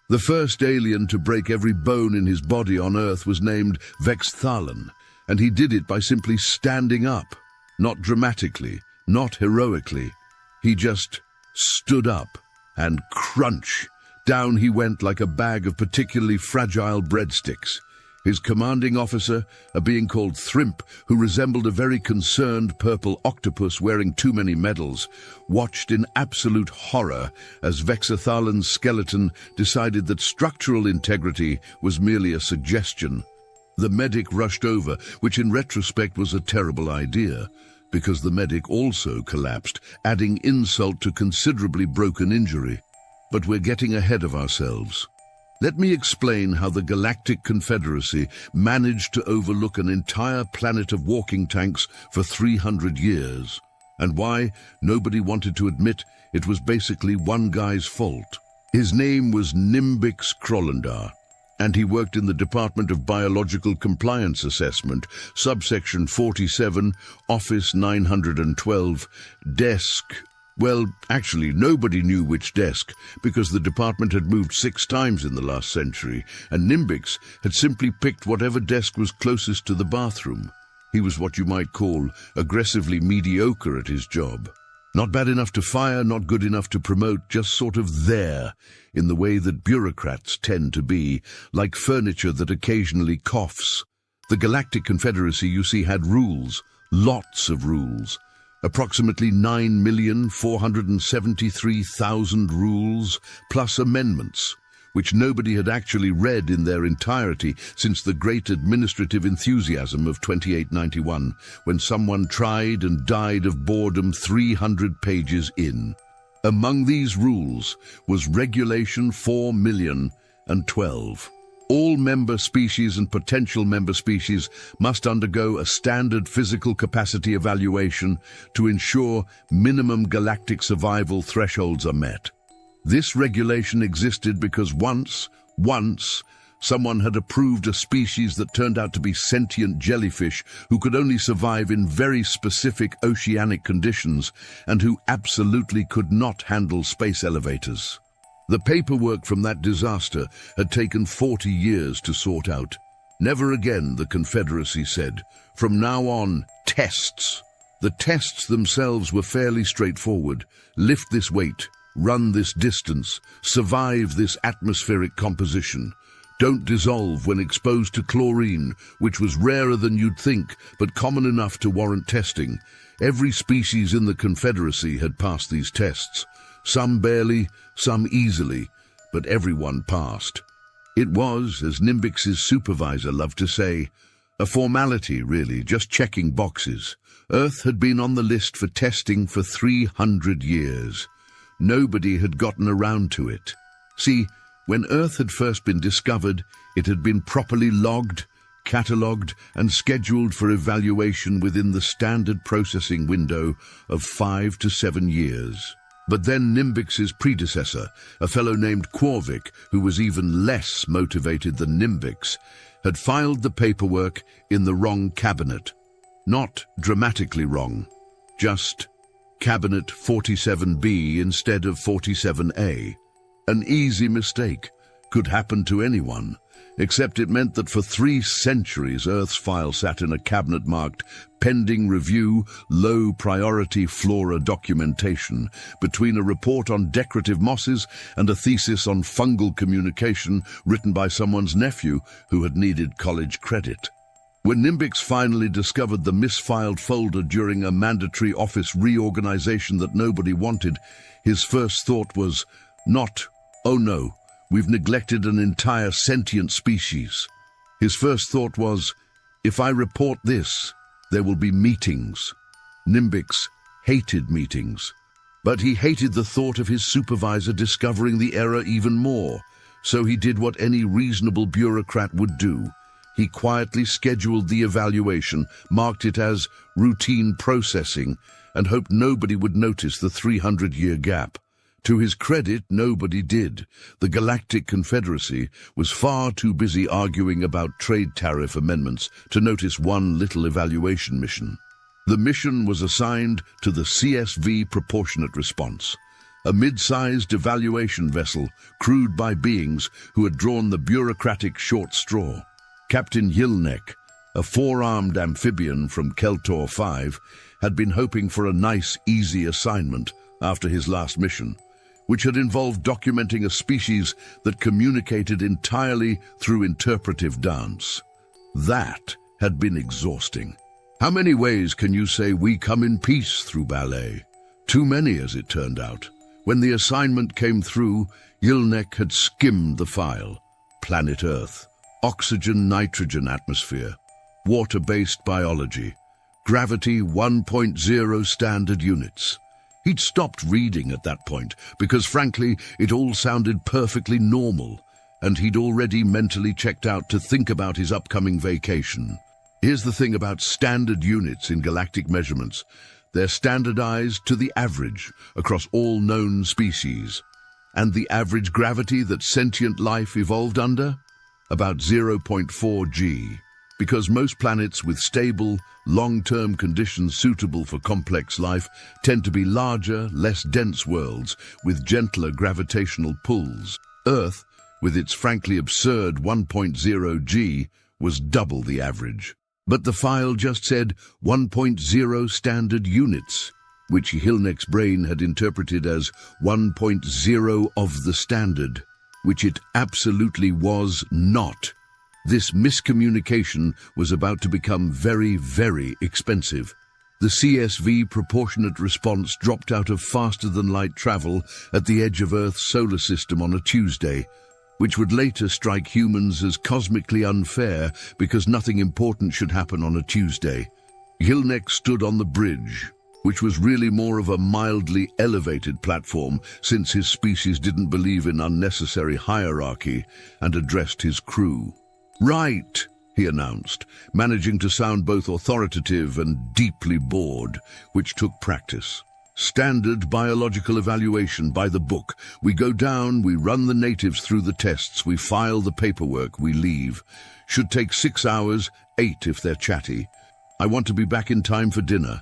The first alien to break every bone in his body on Earth was named Vexthalan, and he did it by simply standing up. Not dramatically, not heroically. He just stood up, and crunch! Down he went like a bag of particularly fragile breadsticks. His commanding officer, a being called Thrimp, who resembled a very concerned purple octopus wearing too many medals, watched in absolute horror as Vexthalan's skeleton decided that structural integrity was merely a suggestion. The medic rushed over, which in retrospect was a terrible idea, because the medic also collapsed, adding insult to considerably broken injury. But we're getting ahead of ourselves. Let me explain how the Galactic Confederacy managed to overlook an entire planet of walking tanks for 300 years, and why nobody wanted to admit it was basically one guy's fault. His name was Nimbix Krollandar, and he worked in the Department of Biological Compliance Assessment, subsection 47, Office 912, Desk. Well, actually, nobody knew which desk, because the department had moved 6 times in the last century, and Nimbix had simply picked whatever desk was closest to the bathroom. He was what you might call aggressively mediocre at his job. Not bad enough to fire, not good enough to promote, just sort of there, in the way that bureaucrats tend to be, like furniture that occasionally coughs. The Galactic Confederacy, you see, had rules, lots of rules. Approximately 9,473,000 rules, plus amendments, which nobody had actually read in their entirety since the great administrative enthusiasm of 2891, when someone tried and died of boredom 300 pages in. Among these rules was Regulation 4,012. All member species and potential member species must undergo a standard physical capacity evaluation to ensure minimum galactic survival thresholds are met. This regulation existed because once, someone had approved a species that turned out to be sentient jellyfish who could only survive in very specific oceanic conditions and who absolutely could not handle space elevators. The paperwork from that disaster had taken 40 years to sort out. Never again, the Confederacy said. From now on, tests. The tests themselves were fairly straightforward. Lift this weight, run this distance, survive this atmospheric composition. Don't dissolve when exposed to chlorine, which was rarer than you'd think, but common enough to warrant testing. Every species in the Confederacy had passed these tests. Some barely, some easily, but everyone passed. It was, as Nimbix's supervisor loved to say, a formality, really, just checking boxes. Earth had been on the list for testing for 300 years. Nobody had gotten around to it. See, when Earth had first been discovered, it had been properly logged, catalogued, and scheduled for evaluation within the standard processing window of 5 to 7 years. But then Nimbix's predecessor, a fellow named Quarvik, who was even less motivated than Nimbix, had filed the paperwork in the wrong cabinet. Not dramatically wrong, just Cabinet 47B instead of 47A. An easy mistake, could happen to anyone, except it meant that for 3 centuries Earth's file sat in a cabinet marked pending review, low priority flora documentation, between a report on decorative mosses and a thesis on fungal communication written by someone's nephew who had needed college credit. When Nimbix finally discovered the misfiled folder during a mandatory office reorganization that nobody wanted, his first thought was not, "Oh no, we've neglected an entire sentient species." His first thought was, "If I report this, there will be meetings." Nimbix hated meetings, but he hated the thought of his supervisor discovering the error even more, so he did what any reasonable bureaucrat would do. He quietly scheduled the evaluation, marked it as routine processing, and hoped nobody would notice the 300-year gap. To his credit, nobody did. The Galactic Confederacy was far too busy arguing about trade tariff amendments to notice one little evaluation mission. The mission was assigned to the CSV Proportionate Response. a mid-sized evaluation vessel crewed by beings who had drawn the bureaucratic short straw. Captain Yilnek, a four-armed amphibian from Keltor 5, had been hoping for a nice, easy assignment after his last mission, which had involved documenting a species that communicated entirely through interpretive dance. That had been exhausting. How many ways can you say we come in peace through ballet? Too many, as it turned out. When the assignment came through, Yilnek had skimmed the file. Planet Earth, oxygen-nitrogen atmosphere, water-based biology, gravity 1.0 standard units. He'd stopped reading at that point because, frankly, it all sounded perfectly normal, and he'd already mentally checked out to think about his upcoming vacation. Here's the thing about standard units in galactic measurements. They're standardized to the average across all known species. And the average gravity that sentient life evolved under? About 0.4 g. Because most planets with stable, long-term conditions suitable for complex life tend to be larger, less dense worlds with gentler gravitational pulls. Earth, with its frankly absurd 1.0 g, was double the average. But the file just said 1.0 standard units, which Yilnek's brain had interpreted as 1.0 of the standard, which it absolutely was not. This miscommunication was about to become very, very expensive. The CSV proportionate response dropped out of faster-than-light travel at the edge of Earth's solar system on a Tuesday, which would later strike humans as cosmically unfair because nothing important should happen on a Tuesday. Yilnek stood on the bridge, which was really more of a mildly elevated platform since his species didn't believe in unnecessary hierarchy, and addressed his crew. "Right," he announced, managing to sound both authoritative and deeply bored, which took practice. "Standard biological evaluation by the book. We go down, we run the natives through the tests, we file the paperwork, we leave. Should take 6 hours, 8 if they're chatty. I want to be back in time for dinner.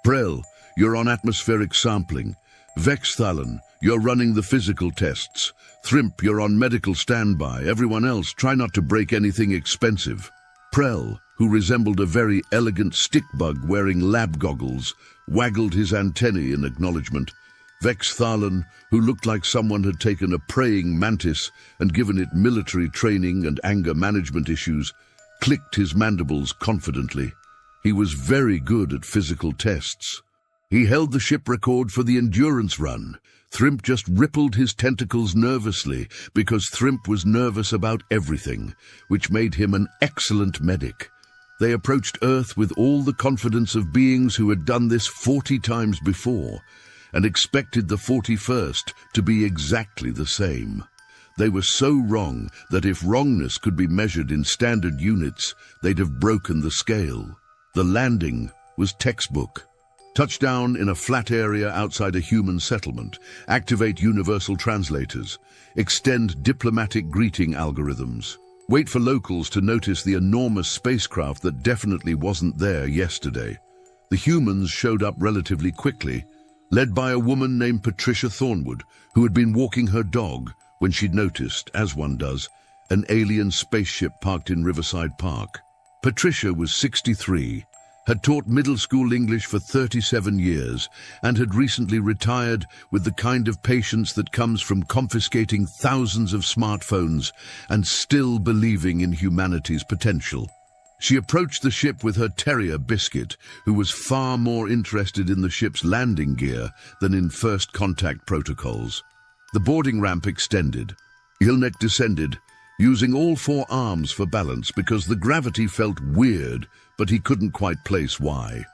Prel, you're on atmospheric sampling. Vexthalen, you're running the physical tests. Thrimp, you're on medical standby. Everyone else, try not to break anything expensive." Prel, who resembled a very elegant stick bug wearing lab goggles, waggled his antennae in acknowledgement. Vexthalen, who looked like someone had taken a praying mantis and given it military training and anger management issues, clicked his mandibles confidently. He was very good at physical tests. He held the ship record for the endurance run. Thrimp just rippled his tentacles nervously because Thrimp was nervous about everything, which made him an excellent medic. They approached Earth with all the confidence of beings who had done this 40 times before, and expected the 41st to be exactly the same. They were so wrong that if wrongness could be measured in standard units, they'd have broken the scale. The landing was textbook. Touchdown in a flat area outside a human settlement. Activate universal translators. Extend diplomatic greeting algorithms. Wait for locals to notice the enormous spacecraft that definitely wasn't there yesterday. The humans showed up relatively quickly, led by a woman named Patricia Thornwood, who had been walking her dog when she'd noticed, as one does, an alien spaceship parked in Riverside Park. Patricia was 63, had taught middle school English for 37 years, and had recently retired with the kind of patience that comes from confiscating thousands of smartphones and still believing in humanity's potential. She approached the ship with her terrier Biscuit, who was far more interested in the ship's landing gear than in first contact protocols. The boarding ramp extended. Yilnek descended, using all 4 arms for balance because the gravity felt weird, but he couldn't quite place why.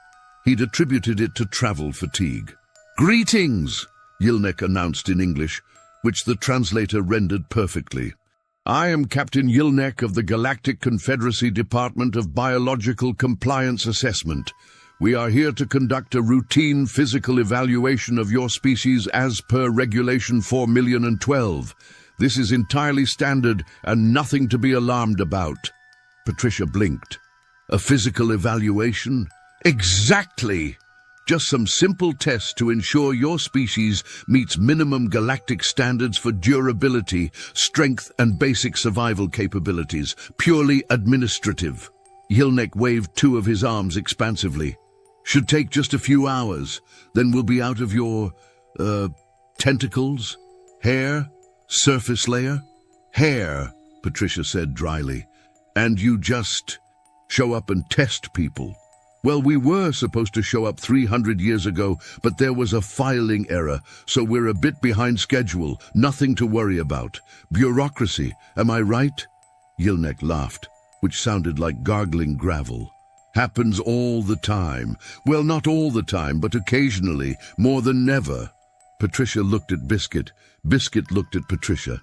He'd attributed it to travel fatigue. "Greetings," Yilnek announced in English, which the translator rendered perfectly. "I am Captain Yilnek of the Galactic Confederacy Department of Biological Compliance Assessment. We are here to conduct a routine physical evaluation of your species as per Regulation 4,012. This is entirely standard and nothing to be alarmed about." Patricia blinked. "A physical evaluation?" "Exactly!" Just some simple tests to ensure your species meets minimum galactic standards for durability, strength, and basic survival capabilities. Purely administrative. Yilnek waved two of his arms expansively. Should take just a few hours. Then we'll be out of your, tentacles? Hair? Surface layer? Hair, Patricia said dryly. And you just show up and test people. Well, we were supposed to show up 300 years ago, but there was a filing error, so we're a bit behind schedule. Nothing to worry about. Bureaucracy, am I right? Yilnek laughed, which sounded like gargling gravel. Happens all the time. Well, not all the time, but occasionally, more than never. Patricia looked at Biscuit. Biscuit looked at Patricia.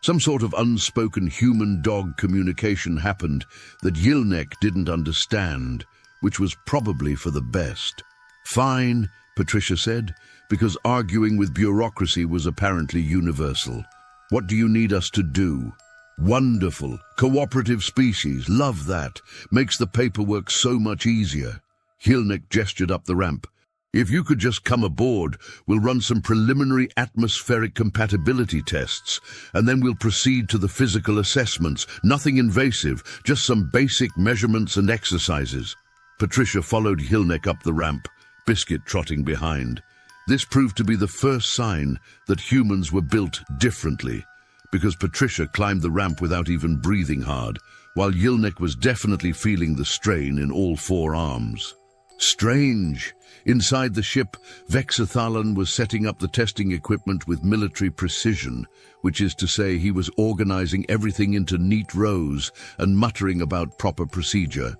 Some sort of unspoken human-dog communication happened that Yilnek didn't understand, which was probably for the best. Fine, Patricia said, because arguing with bureaucracy was apparently universal. What do you need us to do? Wonderful. Cooperative species. Love that. Makes the paperwork so much easier. Yilnek gestured up the ramp. If you could just come aboard, we'll run some preliminary atmospheric compatibility tests, and then we'll proceed to the physical assessments. Nothing invasive, just some basic measurements and exercises. Patricia followed Yilnek up the ramp, Biscuit trotting behind. This proved to be the first sign that humans were built differently, because Patricia climbed the ramp without even breathing hard, while Yilnek was definitely feeling the strain in all four arms. Strange. Inside the ship, Vexathalan was setting up the testing equipment with military precision, which is to say he was organizing everything into neat rows and muttering about proper procedure.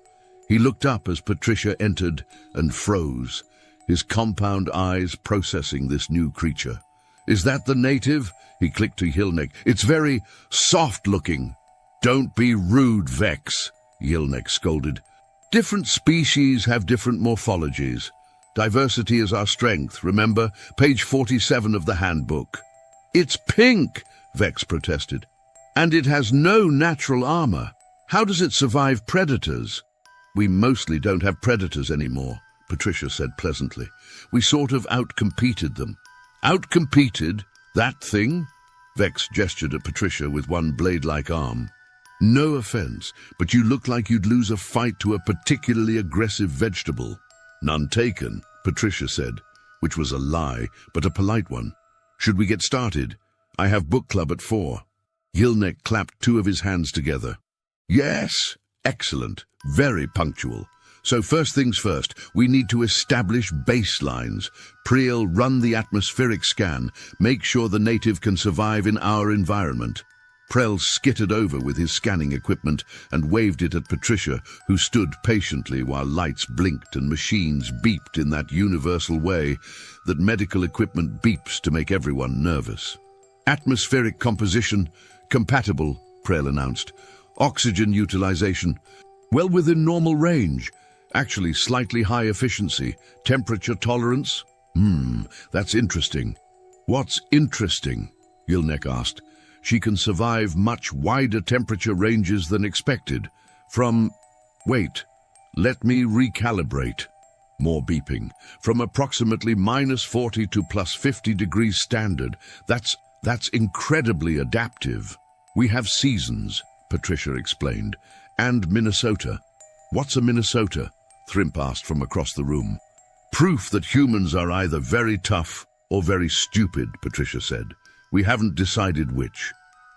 He looked up as Patricia entered and froze, his compound eyes processing this new creature. Is that the native? He clicked to Yilnek. It's very soft-looking. Don't be rude, Vex, Yilnek scolded. Different species have different morphologies. Diversity is our strength, remember? Page 47 of the handbook. It's pink, Vex protested. And it has no natural armor. How does it survive predators? We mostly don't have predators anymore, Patricia said pleasantly. We sort of outcompeted them. Outcompeted? That thing? Vex gestured at Patricia with one blade-like arm. No offense, but you look like you'd lose a fight to a particularly aggressive vegetable. None taken, Patricia said, which was a lie, but a polite one. Should we get started? I have book club at 4. Yilnek clapped two of his hands together. Yes, excellent, very punctual. So first things first, we need to establish baselines. Priel, run the atmospheric scan. Make sure the native can survive in our environment. Prel skittered over with his scanning equipment and waved it at Patricia, who stood patiently while lights blinked and machines beeped in that universal way that medical equipment beeps to make everyone nervous. Atmospheric composition, compatible, Prel announced. Oxygen utilization, well within normal range. Actually slightly high efficiency. Temperature tolerance? That's interesting. What's interesting? Yilnek asked. She can survive much wider temperature ranges than expected. Wait, let me recalibrate. More beeping. From approximately -40 to +50 degrees standard. That's incredibly adaptive. We have seasons, Patricia explained, and Minnesota. What's a Minnesota? Thrimp asked from across the room. Proof that humans are either very tough or very stupid, Patricia said. We haven't decided which.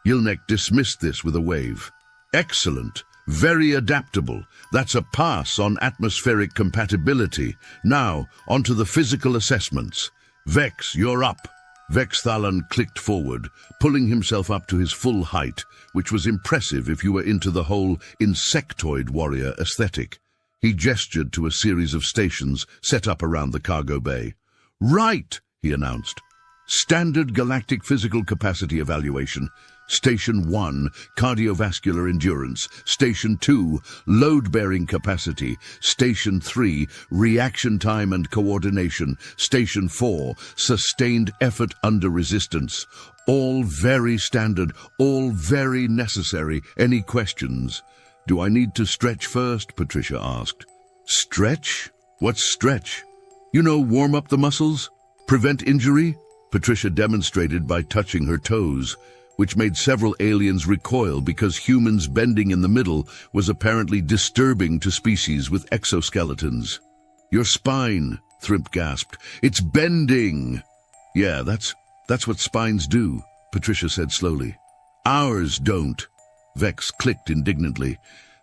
Yilnek dismissed this with a wave. Excellent. Very adaptable. That's a pass on atmospheric compatibility. Now, onto the physical assessments. Vex, you're up. Vexathalan clicked forward, pulling himself up to his full height, which was impressive if you were into the whole insectoid warrior aesthetic. He gestured to a series of stations set up around the cargo bay. Right, he announced. Standard galactic physical capacity evaluation. Station 1, cardiovascular endurance. Station 2, load-bearing capacity. Station 3, reaction time and coordination. Station 4, sustained effort under resistance. All very standard, all very necessary. Any questions? Do I need to stretch first? Patricia asked. Stretch? What's stretch? Warm up the muscles, prevent injury? Patricia demonstrated by touching her toes, which made several aliens recoil because humans bending in the middle was apparently disturbing to species with exoskeletons. Your spine, Thrimp gasped. It's bending! Yeah, that's what spines do, Patricia said slowly. Ours don't. Vex clicked indignantly.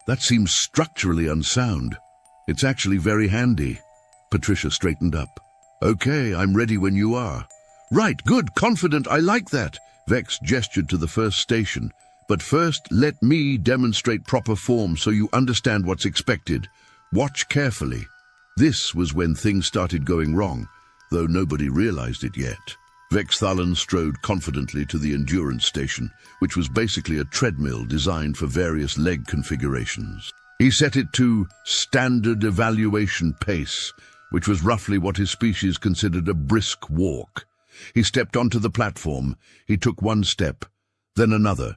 That seems structurally unsound. It's actually very handy. Patricia straightened up. Okay, I'm ready when you are. Right, good, confident, I like that. Vex gestured to the first station. But first, let me demonstrate proper form so you understand what's expected. Watch carefully. This was when things started going wrong, though nobody realized it yet. Vex Thalan strode confidently to the endurance station, which was basically a treadmill designed for various leg configurations. He set it to standard evaluation pace, which was roughly what his species considered a brisk walk. He stepped onto the platform. He took one step, then another.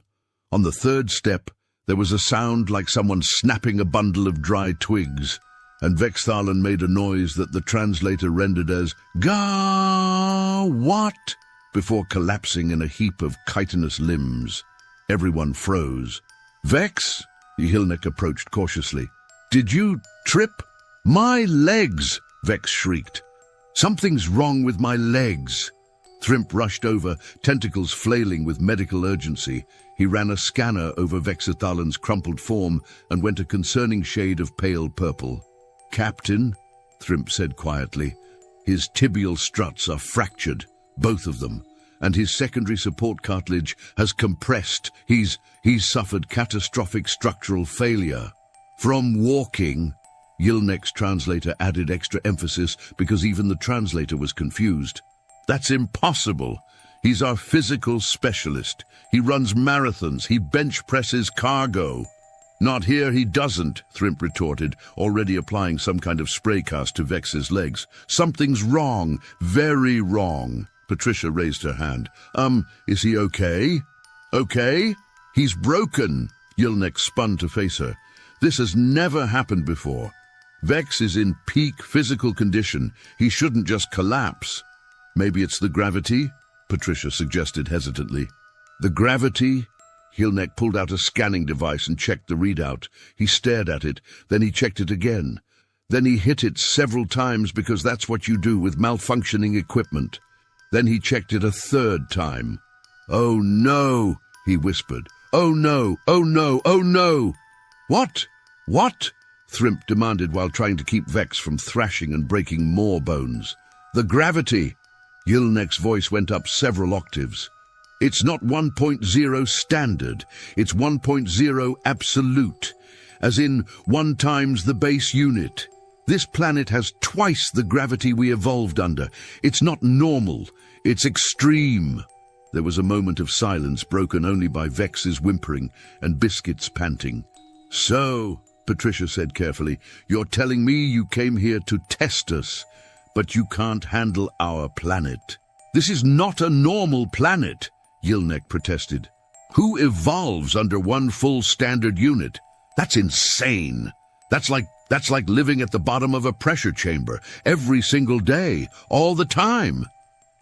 On the third step, there was a sound like someone snapping a bundle of dry twigs, and Vex Thalan made a noise that the translator rendered as "Gah, what?" before collapsing in a heap of chitinous limbs. Everyone froze. "Vex?" Yhilnek approached cautiously. "Did you trip?" "My legs!" Vex shrieked. "Something's wrong with my legs." Thrimp rushed over, tentacles flailing with medical urgency. He ran a scanner over Vex Thalan's crumpled form and went a concerning shade of pale purple. "Captain," Thrimp said quietly, "his tibial struts are fractured, both of them, and his secondary support cartilage has compressed. He's suffered catastrophic structural failure. From walking." Yilnek's translator added extra emphasis because even the translator was confused. "That's impossible. He's our physical specialist. He runs marathons. He bench presses cargo." "Not here, he doesn't," Thrimp retorted, already applying some kind of spray cast to Vex's legs. "Something's wrong. Very wrong." Patricia raised her hand. Is he okay?" "Okay? He's broken." Yilnek spun to face her. "This has never happened before. Vex is in peak physical condition. He shouldn't just collapse." "Maybe it's the gravity?" Patricia suggested hesitantly. "The gravity?" Yilnek pulled out a scanning device and checked the readout. He stared at it, then he checked it again. Then he hit it several times because that's what you do with malfunctioning equipment. Then he checked it a third time. "Oh no," he whispered. "Oh no, oh no, oh no." "What? What?" Thrimp demanded while trying to keep Vex from thrashing and breaking more bones. "The gravity." Yilnek's voice went up several octaves. "It's not 1.0 standard, it's 1.0 absolute, as in 1 times the base unit. This planet has twice the gravity we evolved under. It's not normal, it's extreme." There was a moment of silence broken only by Vex's whimpering and Biscuit's panting. "So," Patricia said carefully, "you're telling me you came here to test us, but you can't handle our planet." "This is not a normal planet," Yilnek protested. "Who evolves under 1 full standard unit? That's insane. That's like living at the bottom of a pressure chamber every single day, all the time."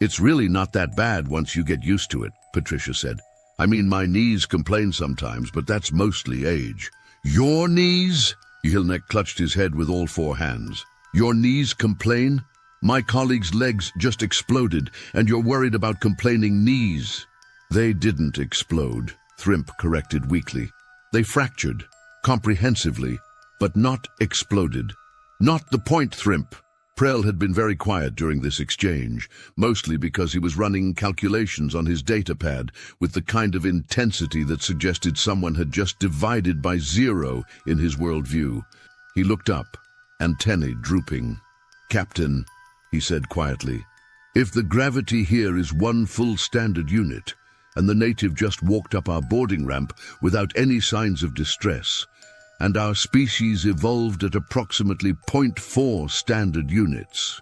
"It's really not that bad once you get used to it," Patricia said. "I mean, my knees complain sometimes, but that's mostly age." "Your knees?" Yilnek clutched his head with all 4 hands. "Your knees complain? My colleague's legs just exploded, and you're worried about complaining knees." "They didn't explode," Thrimp corrected weakly. "They fractured, comprehensively, but not exploded." "Not the point, Thrimp." Prell had been very quiet during this exchange, mostly because he was running calculations on his datapad with the kind of intensity that suggested someone had just divided by 0 in his worldview. He looked up, antennae drooping. "Captain," he said quietly, "if the gravity here is 1 full standard unit, and the native just walked up our boarding ramp without any signs of distress, and our species evolved at approximately 0.4 standard units."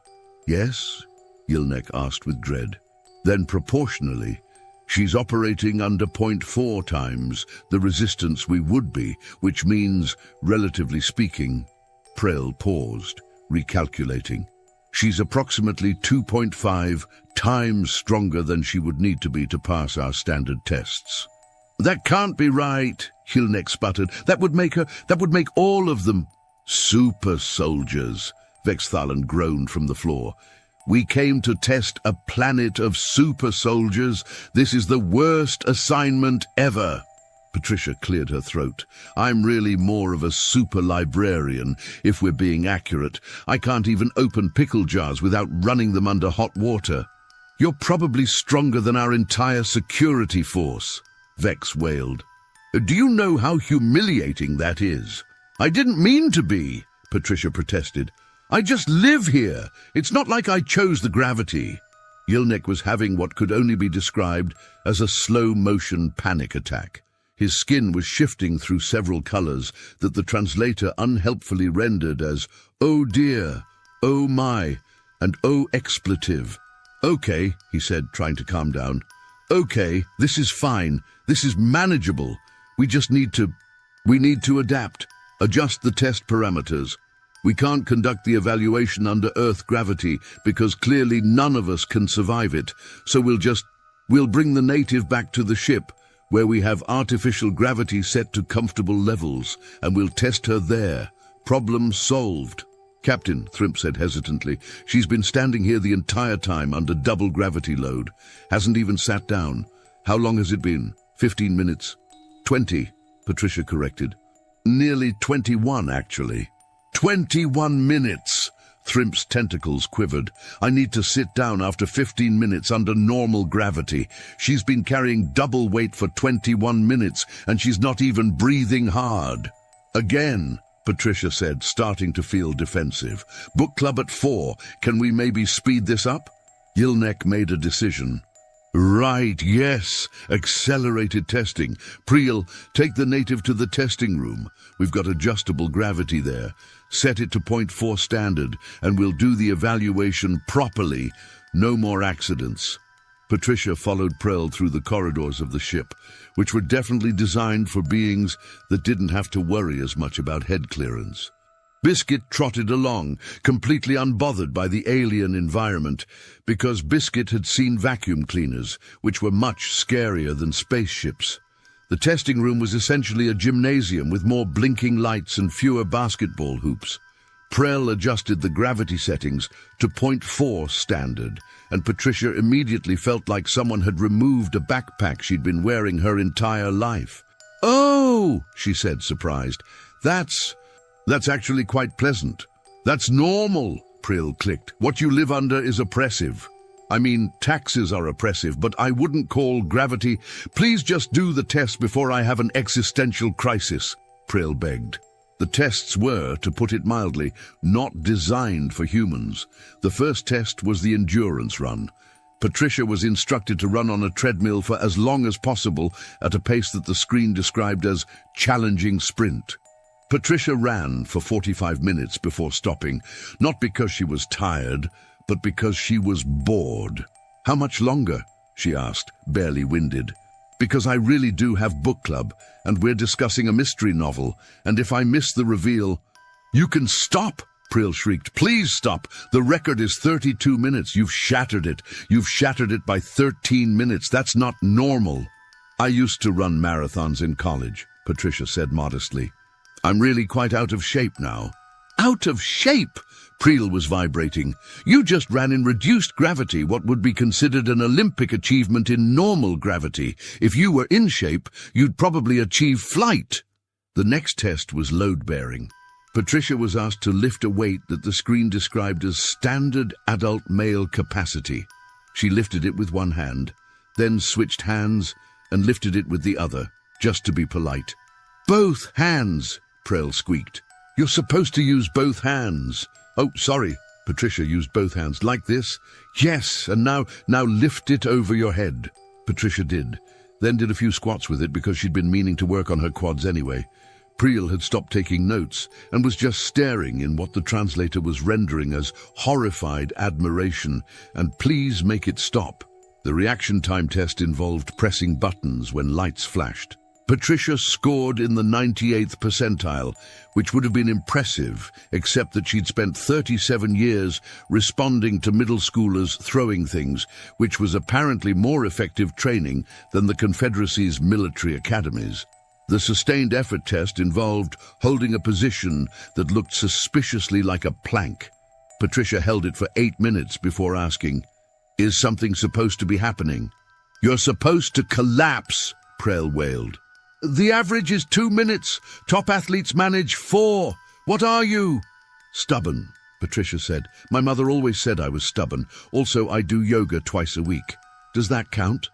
"Yes?" Yilnek asked with dread. "Then proportionally, she's operating under 0.4 times the resistance we would be, which means, relatively speaking..." Prell paused, recalculating. She's approximately 2.5 times stronger than she would need to be to pass our standard tests. That can't be right, Hillneck sputtered. That would make all of them super soldiers, Vexthalen groaned from the floor. We came to test a planet of super soldiers. This is the worst assignment ever. Patricia cleared her throat. I'm really more of a super librarian, if we're being accurate. I can't even open pickle jars without running them under hot water. You're probably stronger than our entire security force, Vex wailed. Do you know how humiliating that is? I didn't mean to be, Patricia protested. I just live here. It's not like I chose the gravity. Hillneck was having what could only be described as a slow-motion panic attack. His skin was shifting through several colors that the translator unhelpfully rendered as, "Oh dear," "Oh my," and "Oh expletive." "Okay," he said, trying to calm down. "Okay, this is fine. This is manageable. We need to adapt, adjust the test parameters. We can't conduct the evaluation under Earth gravity because clearly none of us can survive it, so we'll bring the native back to the ship, where we have artificial gravity set to comfortable levels, and we'll test her there. Problem solved." "Captain," Thrimp said hesitantly, "she's been standing here the entire time under double gravity load. Hasn't even sat down. How long has it been? 15 minutes? 20, Patricia corrected. Nearly 21, actually. 21 minutes! Thrimp's tentacles quivered. "I need to sit down after 15 minutes under normal gravity. She's been carrying double weight for 21 minutes, and she's not even breathing hard." "Again," Patricia said, starting to feel defensive. "Book club at 4. Can we maybe speed this up?" Hillneck made a decision. "Right, yes, accelerated testing. Priel, take the native to the testing room. We've got adjustable gravity there. Set it to 0.4 standard, and we'll do the evaluation properly. No more accidents." Patricia followed Prel through the corridors of the ship, which were definitely designed for beings that didn't have to worry as much about head clearance. Biscuit trotted along, completely unbothered by the alien environment, because Biscuit had seen vacuum cleaners, which were much scarier than spaceships. The testing room was essentially a gymnasium with more blinking lights and fewer basketball hoops. Prel adjusted the gravity settings to 0.4 standard, and Patricia immediately felt like someone had removed a backpack she'd been wearing her entire life. "Oh," she said, surprised. That's actually quite pleasant. That's normal," Prel clicked. "What you live under is oppressive. I mean, taxes are oppressive, but I wouldn't call gravity—" "Please just do the test before I have an existential crisis," Prel begged. The tests were, to put it mildly, not designed for humans. The first test was the endurance run. Patricia was instructed to run on a treadmill for as long as possible at a pace that the screen described as challenging sprint. Patricia ran for 45 minutes before stopping, not because she was tired, but because she was bored. "How much longer?" she asked, barely winded. "Because I really do have book club, and we're discussing a mystery novel, and if I miss the reveal—" "You can stop!" Prel shrieked. "Please stop! The record is 32 minutes. You've shattered it. You've shattered it by 13 minutes. That's not normal." "I used to run marathons in college," Patricia said modestly. "I'm really quite out of shape now." "Out of shape?" Prel was vibrating. "You just ran in reduced gravity, what would be considered an Olympic achievement in normal gravity. If you were in shape, you'd probably achieve flight." The next test was load-bearing. Patricia was asked to lift a weight that the screen described as standard adult male capacity. She lifted it with one hand, then switched hands and lifted it with the other, just to be polite. "Both hands," Prel squeaked. "You're supposed to use both hands." "Oh, sorry." Patricia used both hands. "Like this?" "Yes, and now lift it over your head." Patricia did, then did a few squats with it because she'd been meaning to work on her quads anyway. Prel had stopped taking notes and was just staring in what the translator was rendering as horrified admiration and "please make it stop." The reaction time test involved pressing buttons when lights flashed. Patricia scored in the 98th percentile, which would have been impressive, except that she'd spent 37 years responding to middle schoolers throwing things, which was apparently more effective training than the Confederacy's military academies. The sustained effort test involved holding a position that looked suspiciously like a plank. Patricia held it for 8 minutes before asking, "Is something supposed to be happening?" "You're supposed to collapse," Prell wailed. "The average is 2 minutes. Top athletes manage 4. What are you?" "Stubborn," Patricia said. "My mother always said I was stubborn. Also, I do yoga twice a week. Does that count?"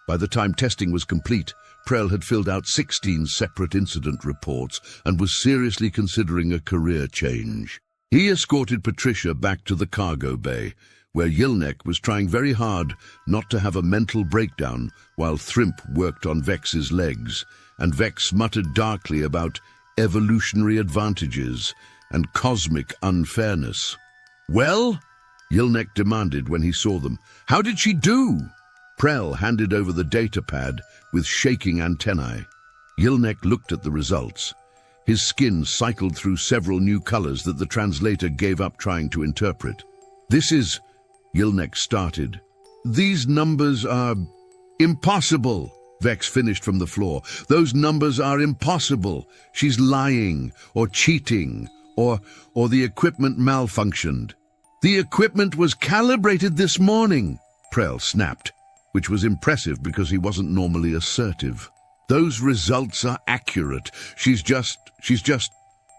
By the time testing was complete, Prell had filled out 16 separate incident reports and was seriously considering a career change. He escorted Patricia back to the cargo bay, where Yilnek was trying very hard not to have a mental breakdown while Thrimp worked on Vex's legs, and Vex muttered darkly about evolutionary advantages and cosmic unfairness. "Well?" Yilnek demanded when he saw them. "How did she do?" Prell handed over the data pad with shaking antennae. Yilnek looked at the results. His skin cycled through several new colors that the translator gave up trying to interpret. "This is..." Yilnek started. "These numbers are impossible," Vex finished from the floor. "Those numbers are impossible. She's lying, or cheating, or the equipment malfunctioned." "The equipment was calibrated this morning," Prell snapped, which was impressive because he wasn't normally assertive. "Those results are accurate. She's just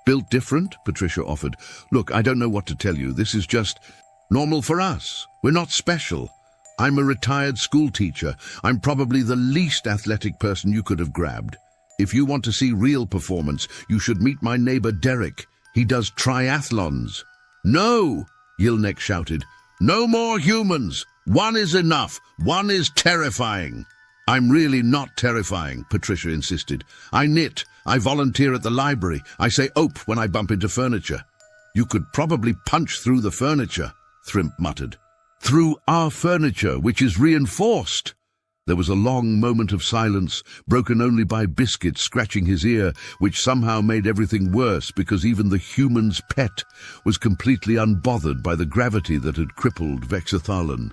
built different," Patricia offered. "Look, I don't know what to tell you. This is just normal for us. We're not special. I'm a retired school teacher. I'm probably the least athletic person you could have grabbed. If you want to see real performance, you should meet my neighbor Derek. He does triathlons." "No!" Yilnek shouted. "No more humans! One is enough. One is terrifying." "I'm really not terrifying," Patricia insisted. "I knit. I volunteer at the library. I say ope when I bump into furniture." "You could probably punch through the furniture," Thrimp muttered. "Through our furniture, which is reinforced." There was a long moment of silence, broken only by Biscuit scratching his ear, which somehow made everything worse because even the human's pet was completely unbothered by the gravity that had crippled Vexathalan.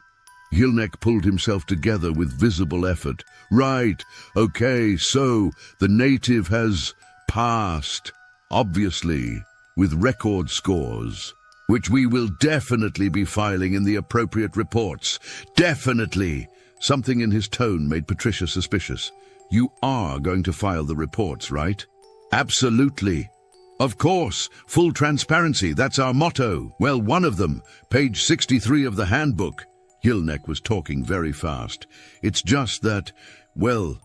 Yilnek pulled himself together with visible effort. "Right, okay, so the native has passed, obviously, with record scores, which we will definitely be filing in the appropriate reports. Definitely." Something in his tone made Patricia suspicious. "You are going to file the reports, right?" "Absolutely. Of course, full transparency, that's our motto. Well, one of them, page 63 of the handbook." Yilnek was talking very fast. "It's just that, well,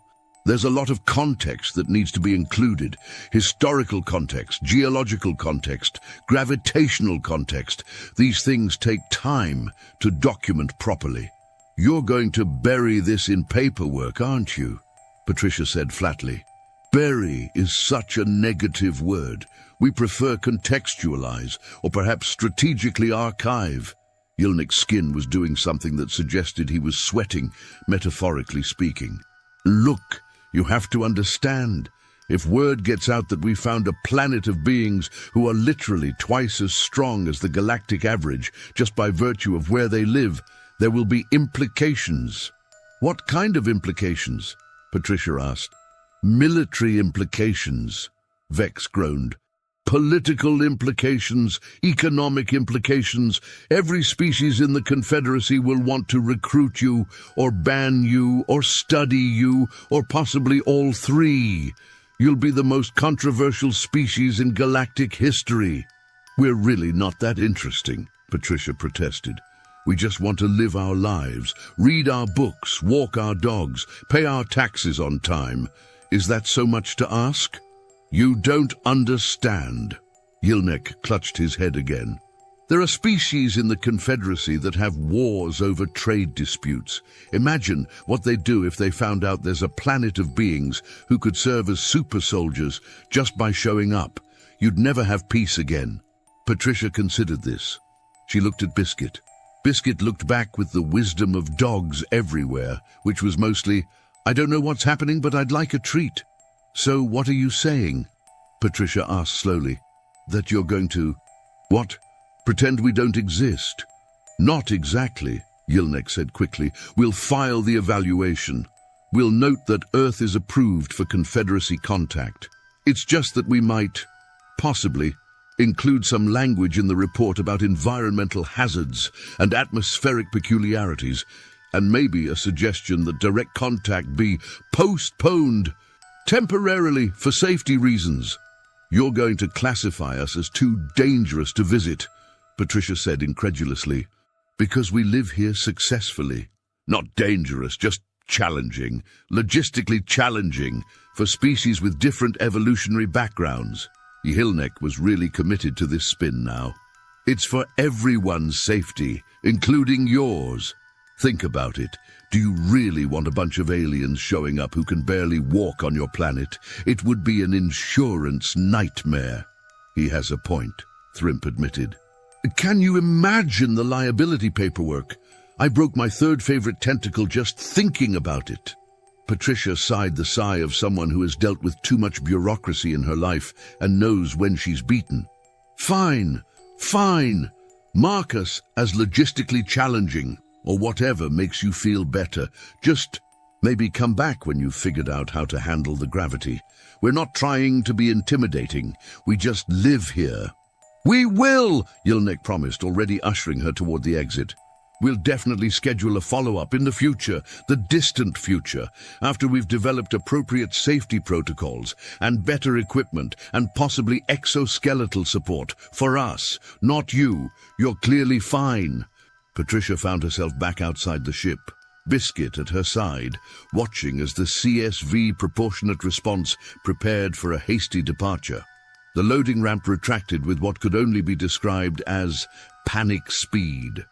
there's a lot of context that needs to be included. Historical context, geological context, gravitational context. These things take time to document properly." "You're going to bury this in paperwork, aren't you?" Patricia said flatly. "Bury is such a negative word. We prefer contextualize, or perhaps strategically archive." Yilnek's skin was doing something that suggested he was sweating, metaphorically speaking. "Look, you have to understand. If word gets out that we found a planet of beings who are literally twice as strong as the galactic average, just by virtue of where they live, there will be implications." "What kind of implications?" Patricia asked. "Military implications," Vex groaned. "Political implications, economic implications. Every species in the Confederacy will want to recruit you, or ban you, or study you, or possibly all three. You'll be the most controversial species in galactic history." "We're really not that interesting," Patricia protested. "We just want to live our lives, read our books, walk our dogs, pay our taxes on time. Is that so much to ask?" "You don't understand." Yilnek clutched his head again. "There are species in the Confederacy that have wars over trade disputes. Imagine what they'd do if they found out there's a planet of beings who could serve as super soldiers just by showing up. You'd never have peace again." Patricia considered this. She looked at Biscuit. Biscuit looked back with the wisdom of dogs everywhere, which was mostly, "I don't know what's happening, but I'd like a treat." So what are you saying? Patricia asked slowly. That you're going to... What? Pretend we don't exist? Not exactly, Yilnek said quickly. We'll file the evaluation. We'll note that Earth is approved for Confederacy contact. It's just that we might, possibly, include some language in the report about environmental hazards and atmospheric peculiarities, and maybe a suggestion that direct contact be postponed temporarily for safety reasons. You're going to classify us as too dangerous to visit, Patricia said incredulously, because we live here successfully. Not dangerous, just challenging, logistically challenging, for species with different evolutionary backgrounds. Yilnek was really committed to this spin now. It's for everyone's safety, including yours. Think about it. Do you really want a bunch of aliens showing up who can barely walk on your planet? It would be an insurance nightmare. He has a point, Thrimp admitted. Can you imagine the liability paperwork? I broke my third favorite tentacle just thinking about it. Patricia sighed the sigh of someone who has dealt with too much bureaucracy in her life and knows when she's beaten. Fine, fine. Mark us as logistically challenging, or whatever makes you feel better. Just maybe come back when you've figured out how to handle the gravity. We're not trying to be intimidating. We just live here. We will, Yilnek promised, already ushering her toward the exit. We'll definitely schedule a follow-up in the future, the distant future, after we've developed appropriate safety protocols and better equipment and possibly exoskeletal support for us, not you. You're clearly fine. Patricia found herself back outside the ship, Biscuit at her side, watching as the CSV proportionate response prepared for a hasty departure. The loading ramp retracted with what could only be described as panic speed.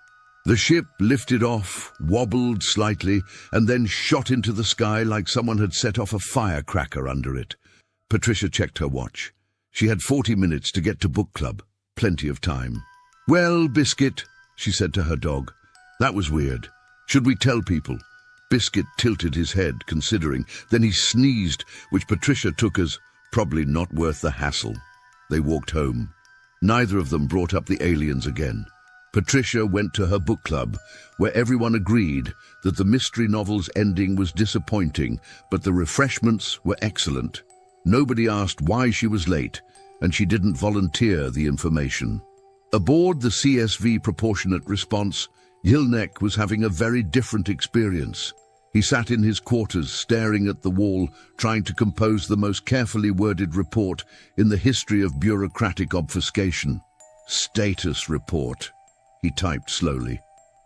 The ship lifted off, wobbled slightly, and then shot into the sky like someone had set off a firecracker under it. Patricia checked her watch. She had 40 minutes to get to book club. Plenty of time. Well, Biscuit, she said to her dog, that was weird. Should we tell people? Biscuit tilted his head, considering. Then he sneezed, which Patricia took as probably not worth the hassle. They walked home. Neither of them brought up the aliens again. Patricia went to her book club, where everyone agreed that the mystery novel's ending was disappointing, but the refreshments were excellent. Nobody asked why she was late, and she didn't volunteer the information. Aboard the CSV proportionate response, Yilnek was having a very different experience. He sat in his quarters, staring at the wall, trying to compose the most carefully worded report in the history of bureaucratic obfuscation. Status report, he typed slowly.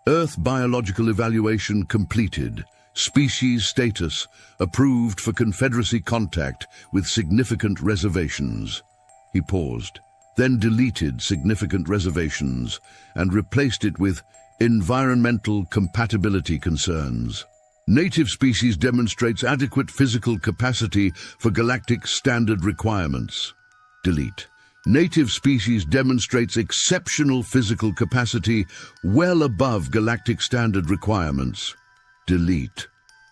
Earth biological evaluation completed. Species status approved for Confederacy contact with significant reservations. He paused, then deleted significant reservations and replaced it with environmental compatibility concerns. Native species demonstrates adequate physical capacity for galactic standard requirements. Delete. Native species demonstrates exceptional physical capacity well above galactic standard requirements. Delete.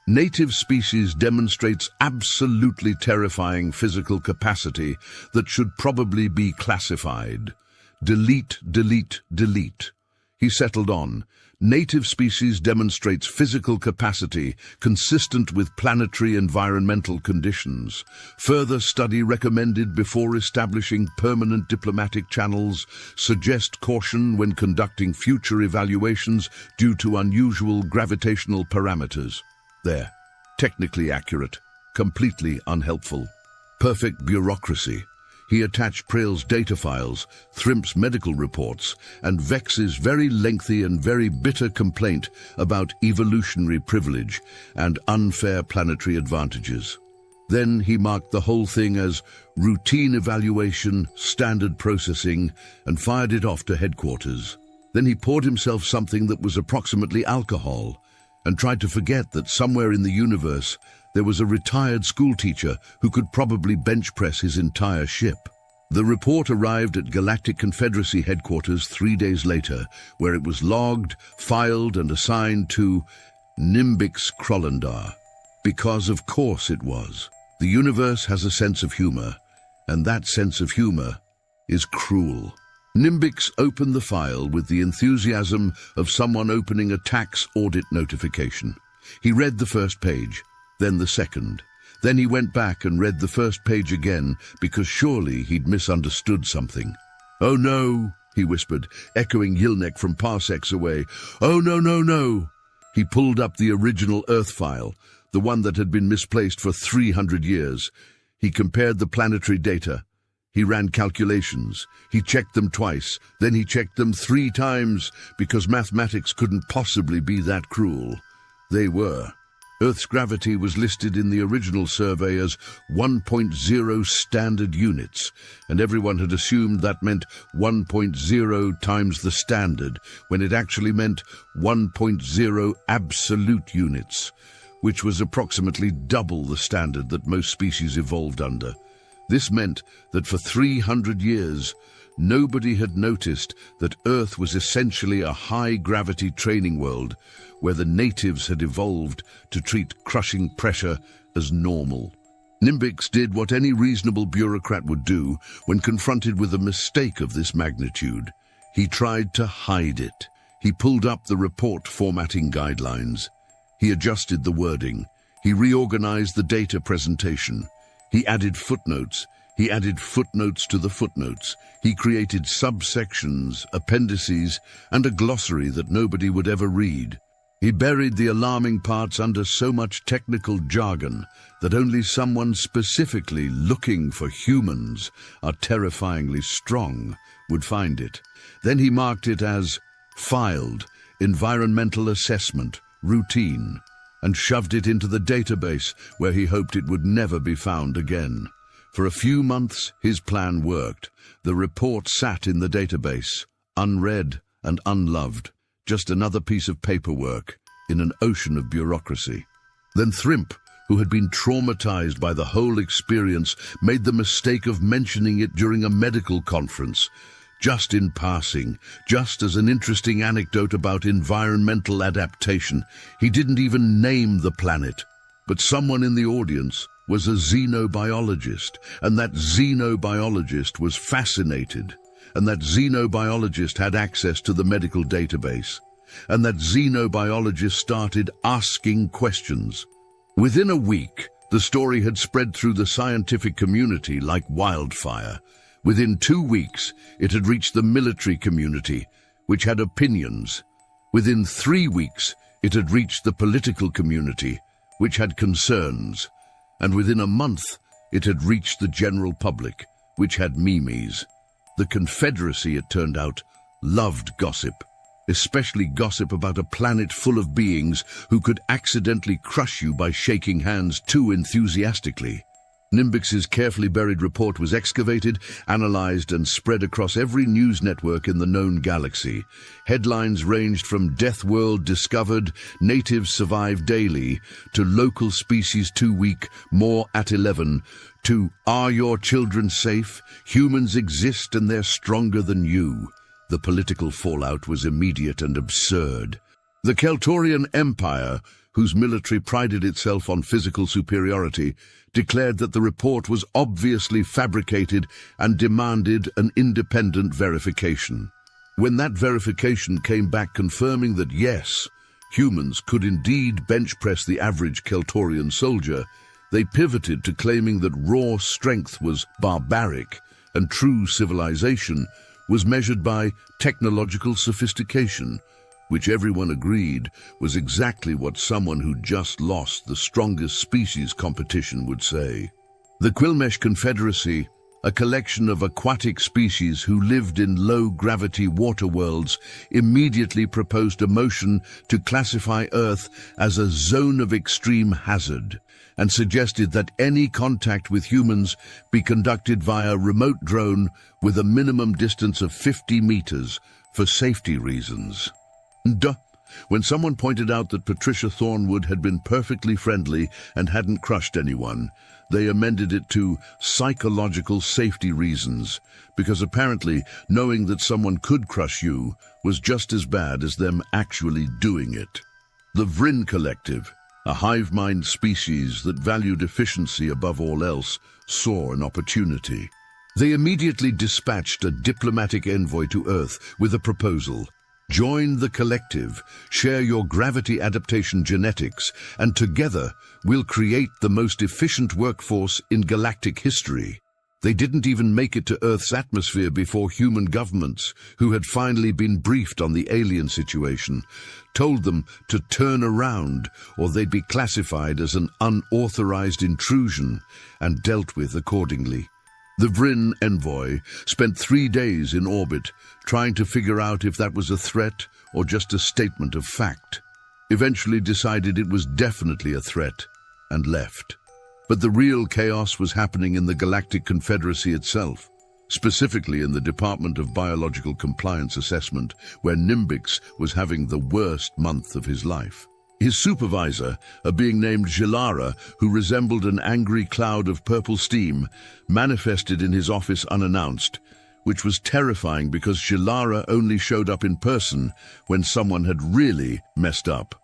Native species demonstrates absolutely terrifying physical capacity that should probably be classified. Delete, delete, delete. He settled on. Native species demonstrates physical capacity consistent with planetary environmental conditions. Further study recommended before establishing permanent diplomatic channels. Suggest caution when conducting future evaluations due to unusual gravitational parameters. There. Technically accurate. Completely unhelpful. Perfect bureaucracy. He attached Prail's data files, Thrimp's medical reports, and Vex's very lengthy and very bitter complaint about evolutionary privilege and unfair planetary advantages. Then he marked the whole thing as routine evaluation, standard processing, and fired it off to headquarters. Then he poured himself something that was approximately alcohol, and tried to forget that somewhere in the universe there was a retired schoolteacher who could probably bench press his entire ship. The report arrived at Galactic Confederacy headquarters 3 days later, where it was logged, filed, and assigned to Nimbix Krollandar. Because of course it was. The universe has a sense of humor, and that sense of humor is cruel. Nimbix opened the file with the enthusiasm of someone opening a tax audit notification. He read the first page, then the second. Then he went back and read the first page again, because surely he'd misunderstood something. "Oh no," he whispered, echoing Yilnek from parsecs away. "Oh no, no, no." He pulled up the original Earth file, the one that had been misplaced for 300 years. He compared the planetary data. He ran calculations. He checked them twice. Then he checked them 3 times, because mathematics couldn't possibly be that cruel. They were. Earth's gravity was listed in the original survey as 1.0 standard units, and everyone had assumed that meant 1.0 times the standard, when it actually meant 1.0 absolute units, which was approximately double the standard that most species evolved under. This meant that for 300 years, nobody had noticed that Earth was essentially a high-gravity training world where the natives had evolved to treat crushing pressure as normal. Nimbix did what any reasonable bureaucrat would do when confronted with a mistake of this magnitude. He tried to hide it. He pulled up the report formatting guidelines. He adjusted the wording. He reorganized the data presentation. He added footnotes. He added footnotes to the footnotes. He created subsections, appendices, and a glossary that nobody would ever read. He buried the alarming parts under so much technical jargon that only someone specifically looking for humans are terrifyingly strong would find it. Then he marked it as filed, environmental assessment, routine, and shoved it into the database where he hoped it would never be found again. For a few months, his plan worked. The report sat in the database, unread and unloved, just another piece of paperwork in an ocean of bureaucracy. Then Thrimp, who had been traumatized by the whole experience, made the mistake of mentioning it during a medical conference, just in passing, just as an interesting anecdote about environmental adaptation. He didn't even name the planet, but someone in the audience was a xenobiologist, and that xenobiologist was fascinated, and that xenobiologist had access to the medical database, and that xenobiologist started asking questions. Within a week, the story had spread through the scientific community like wildfire. Within 2 weeks, it had reached the military community, which had opinions. Within 3 weeks, it had reached the political community, which had concerns. And within a month, it had reached the general public, which had memes. The Confederacy, it turned out, loved gossip, especially gossip about a planet full of beings who could accidentally crush you by shaking hands too enthusiastically. Nimbix's carefully buried report was excavated, analyzed, and spread across every news network in the known galaxy. Headlines ranged from "Deathworld discovered, natives survive daily," to "Local species too weak, more at 11," to "Are your children safe? Humans exist and they're stronger than you." The political fallout was immediate and absurd. The Keltorian Empire, whose military prided itself on physical superiority, declared that the report was obviously fabricated and demanded an independent verification. When that verification came back confirming that yes, humans could indeed bench press the average Keltorian soldier, they pivoted to claiming that raw strength was barbaric and true civilization was measured by technological sophistication, which everyone agreed was exactly what someone who just lost the strongest species competition would say. The Quilmesh Confederacy, a collection of aquatic species who lived in low-gravity water worlds, immediately proposed a motion to classify Earth as a zone of extreme hazard and suggested that any contact with humans be conducted via remote drone with a minimum distance of 50 meters for safety reasons. When someone pointed out that Patricia Thornwood had been perfectly friendly and hadn't crushed anyone, they amended it to psychological safety reasons, because apparently knowing that someone could crush you was just as bad as them actually doing it. The Vrin Collective, A hive-mind species that valued efficiency above all else saw an opportunity. They immediately dispatched a diplomatic envoy to Earth with a proposal. Join the collective, share your gravity adaptation genetics, and together we'll create the most efficient workforce in galactic history. They didn't even make it to Earth's atmosphere before human governments, who had finally been briefed on the alien situation, told them to turn around or they'd be classified as an unauthorized intrusion and dealt with accordingly. The Vryn envoy spent 3 days in orbit trying to figure out if that was a threat or just a statement of fact. Eventually decided it was definitely a threat and left. But the real chaos was happening in the Galactic Confederacy itself, specifically in the Department of Biological Compliance Assessment, where Nimbix was having the worst month of his life. His supervisor, a being named Jilara, who resembled an angry cloud of purple steam, manifested in his office unannounced, which was terrifying because Jilara only showed up in person when someone had really messed up.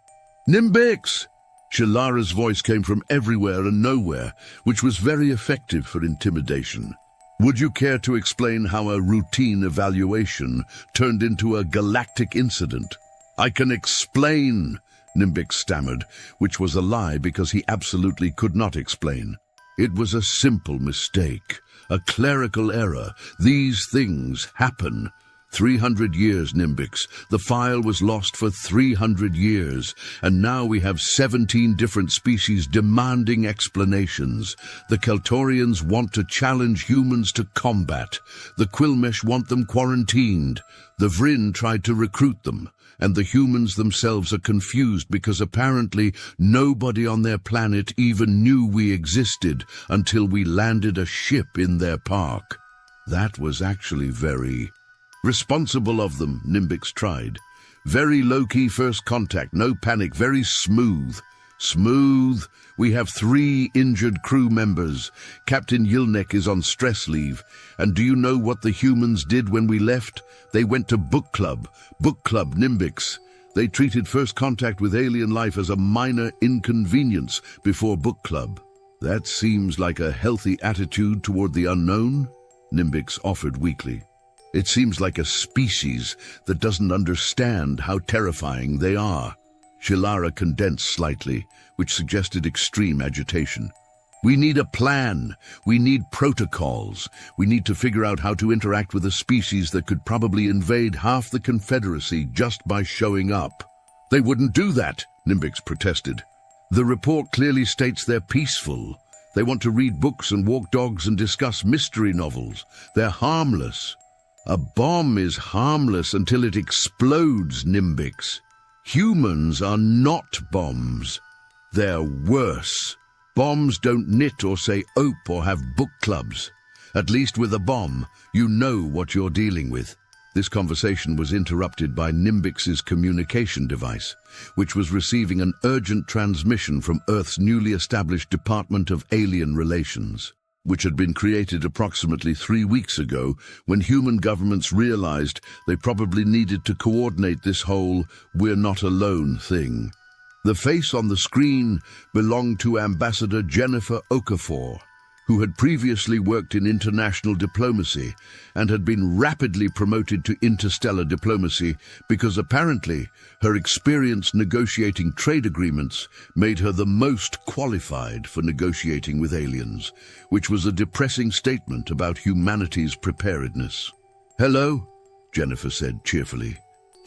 "Nimbix!" Jilara's voice came from everywhere and nowhere, which was very effective for intimidation. "Would you care to explain how a routine evaluation turned into a galactic incident?" "I can explain," Nimbix stammered, which was a lie because he absolutely could not explain. "It was a simple mistake, a clerical error. These things happen. 300 years, Nimbix. The file was lost for 300 years, and now we have 17 different species demanding explanations. The Keltorians want to challenge humans to combat. The Quilmesh want them quarantined. The Vryn tried to recruit them, and the humans themselves are confused because apparently nobody on their planet even knew we existed until we landed a ship in their park. That was actually very responsible of them," Nimbix tried. "Very low-key first contact, no panic, very smooth." "Smooth? We have 3 injured crew members. Captain Yilnek is on stress leave. And do you know what the humans did when we left? They went to book club. Book club, Nimbix. They treated first contact with alien life as a minor inconvenience before book club." "That seems like a healthy attitude toward the unknown," Nimbix offered weakly. "It seems like a species that doesn't understand how terrifying they are." Jilara condensed slightly, which suggested extreme agitation. "We need a plan. We need protocols. We need to figure out how to interact with a species that could probably invade half the Confederacy just by showing up." "They wouldn't do that," Nimbix protested. "The report clearly states they're peaceful. They want to read books and walk dogs and discuss mystery novels. They're harmless." "A bomb is harmless until it explodes, Nimbix. Humans are not bombs. They're worse. Bombs don't knit or say ope or have book clubs. At least with a bomb, you know what you're dealing with." This conversation was interrupted by Nimbix's communication device, which was receiving an urgent transmission from Earth's newly established Department of Alien Relations, which had been created approximately 3 weeks ago when human governments realized they probably needed to coordinate this whole "we're not alone" thing. The face on the screen belonged to Ambassador Jennifer Okafor, who had previously worked in international diplomacy and had been rapidly promoted to interstellar diplomacy because apparently her experience negotiating trade agreements made her the most qualified for negotiating with aliens, which was a depressing statement about humanity's preparedness. "Hello," Jennifer said cheerfully.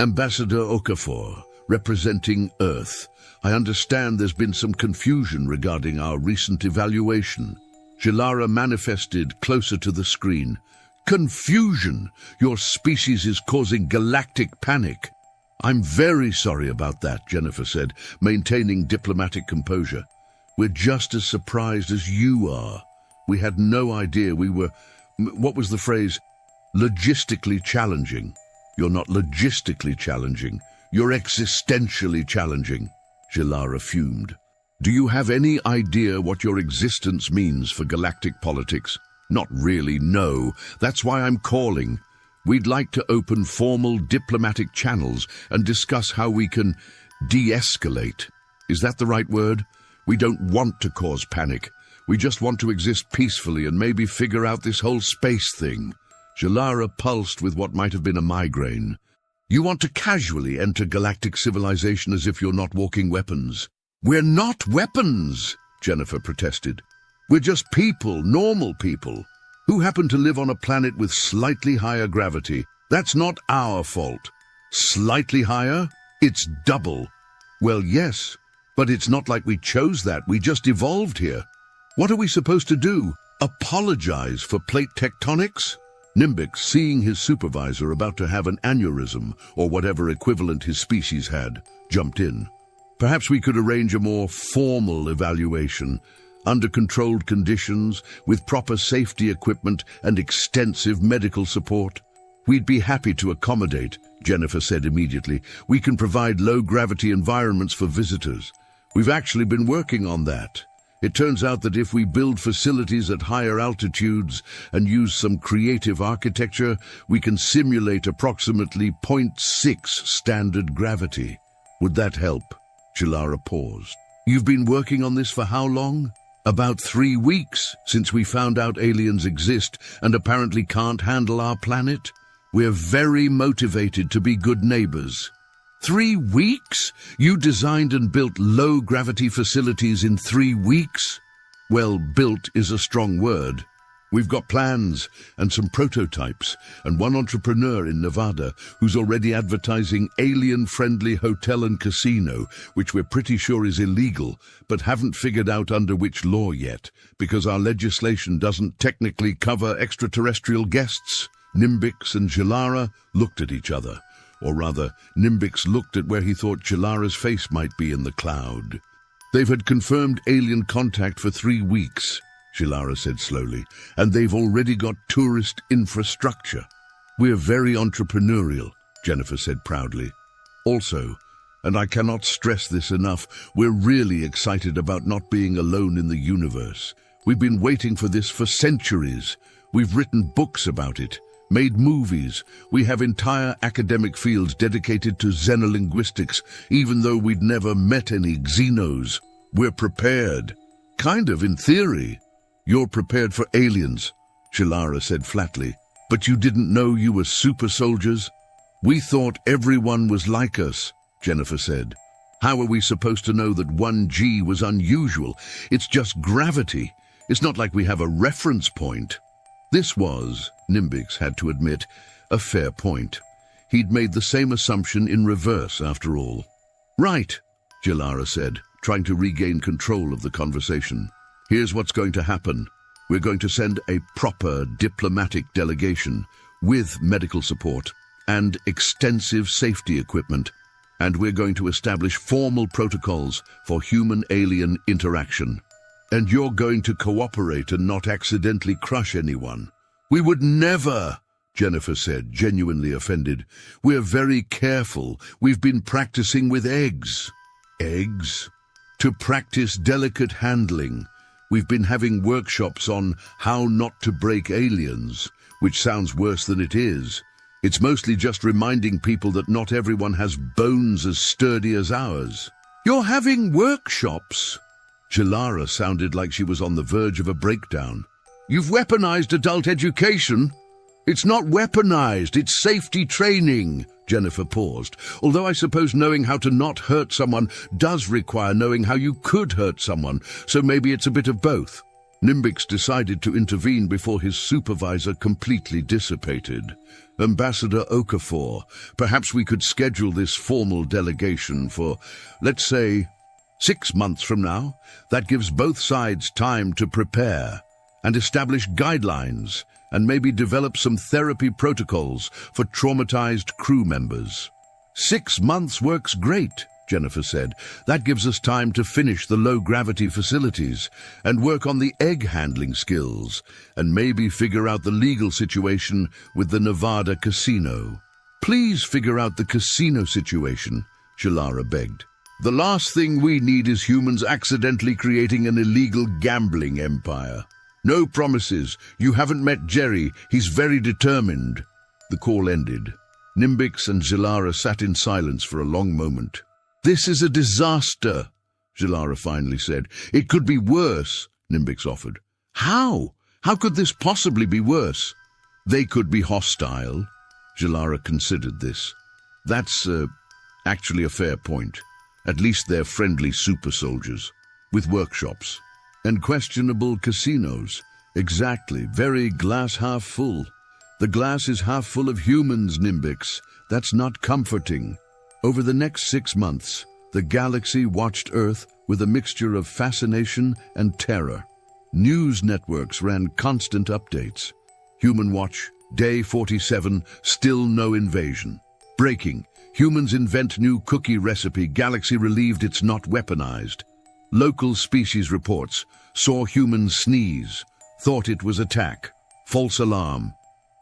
"Ambassador Okafor, representing Earth. I understand there's been some confusion regarding our recent evaluation." Jilara manifested closer to the screen. "Confusion! Your species is causing galactic panic." "I'm very sorry about that," Jennifer said, maintaining diplomatic composure. "We're just as surprised as you are. We had no idea we were, what was the phrase? Logistically challenging." "You're not logistically challenging. You're existentially challenging," Jilara fumed. "Do you have any idea what your existence means for galactic politics?" "Not really, no. That's why I'm calling. We'd like to open formal diplomatic channels and discuss how we can de-escalate." Is that the right word? We don't want to cause panic. We just want to exist peacefully and maybe figure out this whole space thing. Jalara pulsed with what might have been a migraine. You want to casually enter galactic civilization as if you're not walking weapons. We're not weapons, Jennifer protested. We're just people, normal people, who happen to live on a planet with slightly higher gravity. That's not our fault. Slightly higher? It's double. Well, yes, but it's not like we chose that. We just evolved here. What are we supposed to do? Apologize for plate tectonics? Nimbix, seeing his supervisor about to have an aneurysm, or whatever equivalent his species had, jumped in. Perhaps we could arrange a more formal evaluation, under controlled conditions, with proper safety equipment and extensive medical support. We'd be happy to accommodate, Jennifer said immediately. We can provide low-gravity environments for visitors. We've actually been working on that. It turns out that if we build facilities at higher altitudes and use some creative architecture, we can simulate approximately 0.6 standard gravity. Would that help? Jalara paused. You've been working on this for how long? About 3 weeks, since we found out aliens exist and apparently can't handle our planet. We're very motivated to be good neighbors. 3 weeks? You designed and built low-gravity facilities in 3 weeks? Well, built is a strong word. We've got plans and some prototypes, and one entrepreneur in Nevada who's already advertising alien-friendly hotel and casino, which we're pretty sure is illegal, but haven't figured out under which law yet, because our legislation doesn't technically cover extraterrestrial guests. Nimbix and Jalara looked at each other. Or rather, Nimbix looked at where he thought Jalara's face might be in the cloud. They've had confirmed alien contact for 3 weeks, Jalara said slowly, and they've already got tourist infrastructure. We're very entrepreneurial, Jennifer said proudly. Also, and I cannot stress this enough, we're really excited about not being alone in the universe. We've been waiting for this for centuries. We've written books about it. Made movies. We have entire academic fields dedicated to xenolinguistics, even though we'd never met any xenos. We're prepared. Kind of, in theory. You're prepared for aliens, Jalara said flatly. But you didn't know you were super soldiers? We thought everyone was like us, Jennifer said. How are we supposed to know that 1G was unusual? It's just gravity. It's not like we have a reference point. This was, Nimbix had to admit, a fair point. He'd made the same assumption in reverse, after all. Right, Jalara said, trying to regain control of the conversation. Here's what's going to happen. We're going to send a proper diplomatic delegation with medical support and extensive safety equipment, and we're going to establish formal protocols for human-alien interaction. And you're going to cooperate and not accidentally crush anyone. We would never, Jennifer said, genuinely offended. We're very careful. We've been practicing with eggs. Eggs? To practice delicate handling. We've been having workshops on how not to break aliens, which sounds worse than it is. It's mostly just reminding people that not everyone has bones as sturdy as ours. You're having workshops? Jalara sounded like she was on the verge of a breakdown. You've weaponized adult education? It's not weaponized, it's safety training. Jennifer paused. Although I suppose knowing how to not hurt someone does require knowing how you could hurt someone, so maybe it's a bit of both. Nimbix decided to intervene before his supervisor completely dissipated. Ambassador Okafor, perhaps we could schedule this formal delegation for, let's say, 6 months from now. That gives both sides time to prepare and establish guidelines and maybe develop some therapy protocols for traumatized crew members. 6 months works great, Jennifer said. That gives us time to finish the low-gravity facilities and work on the egg handling skills and maybe figure out the legal situation with the Nevada casino. Please figure out the casino situation, Jalara begged. The last thing we need is humans accidentally creating an illegal gambling empire. No promises. You haven't met Jerry. He's very determined. The call ended. Nimbix and Jalara sat in silence for a long moment. This is a disaster, Zilara finally said. "It could be worse," Nimbix offered. "How? How could this possibly be worse?" "They could be hostile." Zilara considered this. "That's actually a fair point. At least they're friendly super soldiers, with workshops. And questionable casinos. Exactly, very glass half full. The glass is half full of humans, Nimbix. That's not comforting." Over the next 6 months, the galaxy watched Earth with a mixture of fascination and terror. News networks ran constant updates. Human Watch, Day 47, still no invasion. Breaking, humans invent new cookie recipe, galaxy relieved it's not weaponized. Local species reports, saw humans sneeze, thought it was attack. False alarm.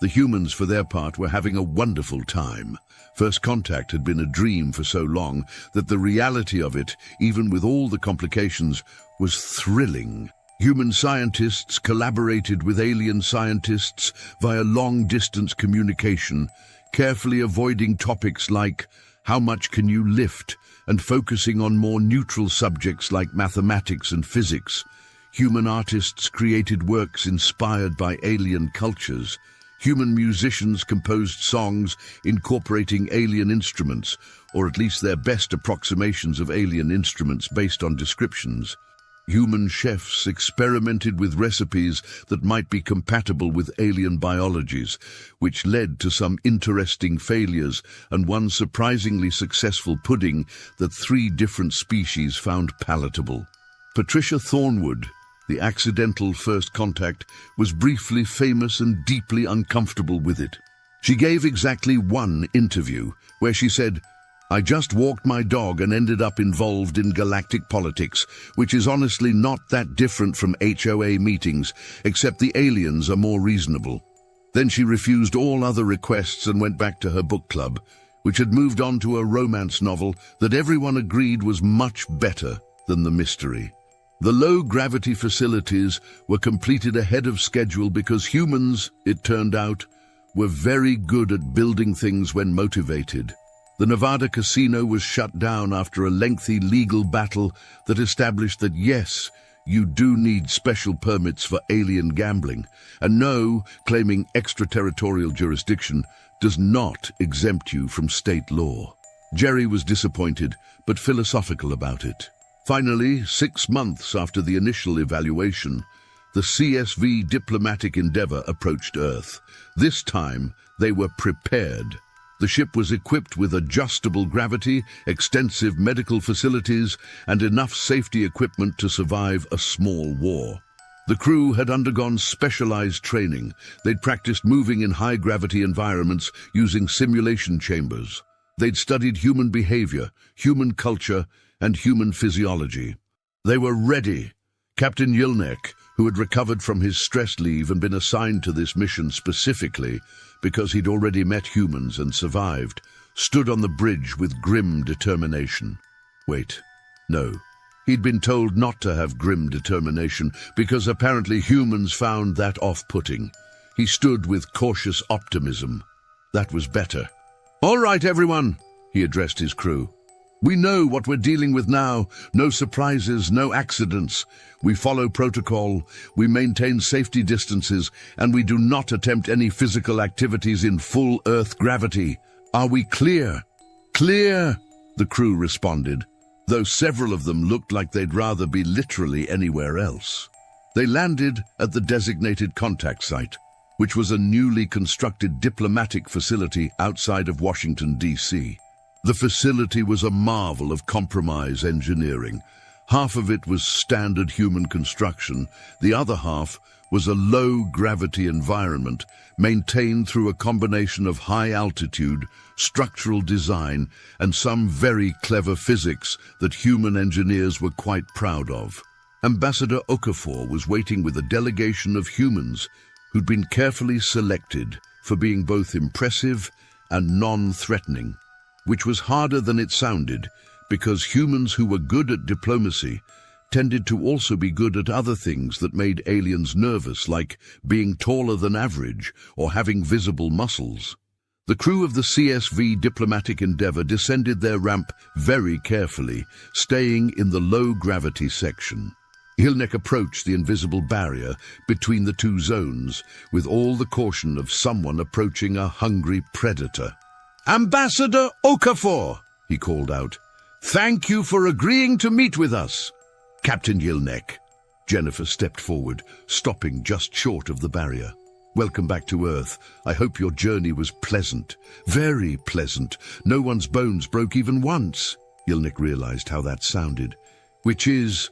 The humans, for their part, were having a wonderful time. First contact had been a dream for so long that the reality of it, even with all the complications, was thrilling. Human scientists collaborated with alien scientists via long-distance communication, carefully avoiding topics like how much can you lift and focusing on more neutral subjects like mathematics and physics. Human artists created works inspired by alien cultures. Human musicians composed songs incorporating alien instruments, or at least their best approximations of alien instruments based on descriptions. Human chefs experimented with recipes that might be compatible with alien biologies, which led to some interesting failures and one surprisingly successful pudding that 3 different species found palatable. Patricia Thornwood, the accidental first contact, was briefly famous and deeply uncomfortable with it. She gave exactly 1 interview where she said, "I just walked my dog and ended up involved in galactic politics, which is honestly not that different from HOA meetings, except the aliens are more reasonable." Then she refused all other requests and went back to her book club, which had moved on to a romance novel that everyone agreed was much better than the mystery. The low-gravity facilities were completed ahead of schedule because humans, it turned out, were very good at building things when motivated. The Nevada casino was shut down after a lengthy legal battle that established that yes, you do need special permits for alien gambling, and no, claiming extraterritorial jurisdiction does not exempt you from state law. Jerry was disappointed, but philosophical about it. Finally, 6 months after the initial evaluation, the CSV diplomatic endeavor approached Earth. This time, they were prepared. The ship was equipped with adjustable gravity, extensive medical facilities, and enough safety equipment to survive a small war. The crew had undergone specialized training. They'd practiced moving in high-gravity environments using simulation chambers. They'd studied human behavior, human culture, and human physiology. They were ready. Captain Yilnek, who had recovered from his stress leave and been assigned to this mission specifically because he'd already met humans and survived, stood on the bridge with grim determination. Wait, no. He'd been told not to have grim determination because apparently humans found that off-putting. He stood with cautious optimism. That was better. "All right, everyone," he addressed his crew. "We know what we're dealing with now. No surprises, no accidents. We follow protocol, we maintain safety distances, and we do not attempt any physical activities in full Earth gravity. Are we clear?" "Clear," the crew responded, though several of them looked like they'd rather be literally anywhere else. They landed at the designated contact site, which was a newly constructed diplomatic facility outside of Washington, D.C. The facility was a marvel of compromise engineering. Half of it was standard human construction. The other half was a low-gravity environment maintained through a combination of high-altitude, structural design, and some very clever physics that human engineers were quite proud of. Ambassador Okafor was waiting with a delegation of humans who'd been carefully selected for being both impressive and non-threatening, which was harder than it sounded because humans who were good at diplomacy tended to also be good at other things that made aliens nervous, like being taller than average or having visible muscles. The crew of the CSV diplomatic endeavor descended their ramp very carefully, staying in the low-gravity section. Hilnek approached the invisible barrier between the two zones, with all the caution of someone approaching a hungry predator. "Ambassador Okafor," he called out. "Thank you for agreeing to meet with us." "Captain Hilnek." Jennifer stepped forward, stopping just short of the barrier. "Welcome back to Earth. I hope your journey was pleasant. Very pleasant. No one's bones broke even once." Hilnek realized how that sounded. Which is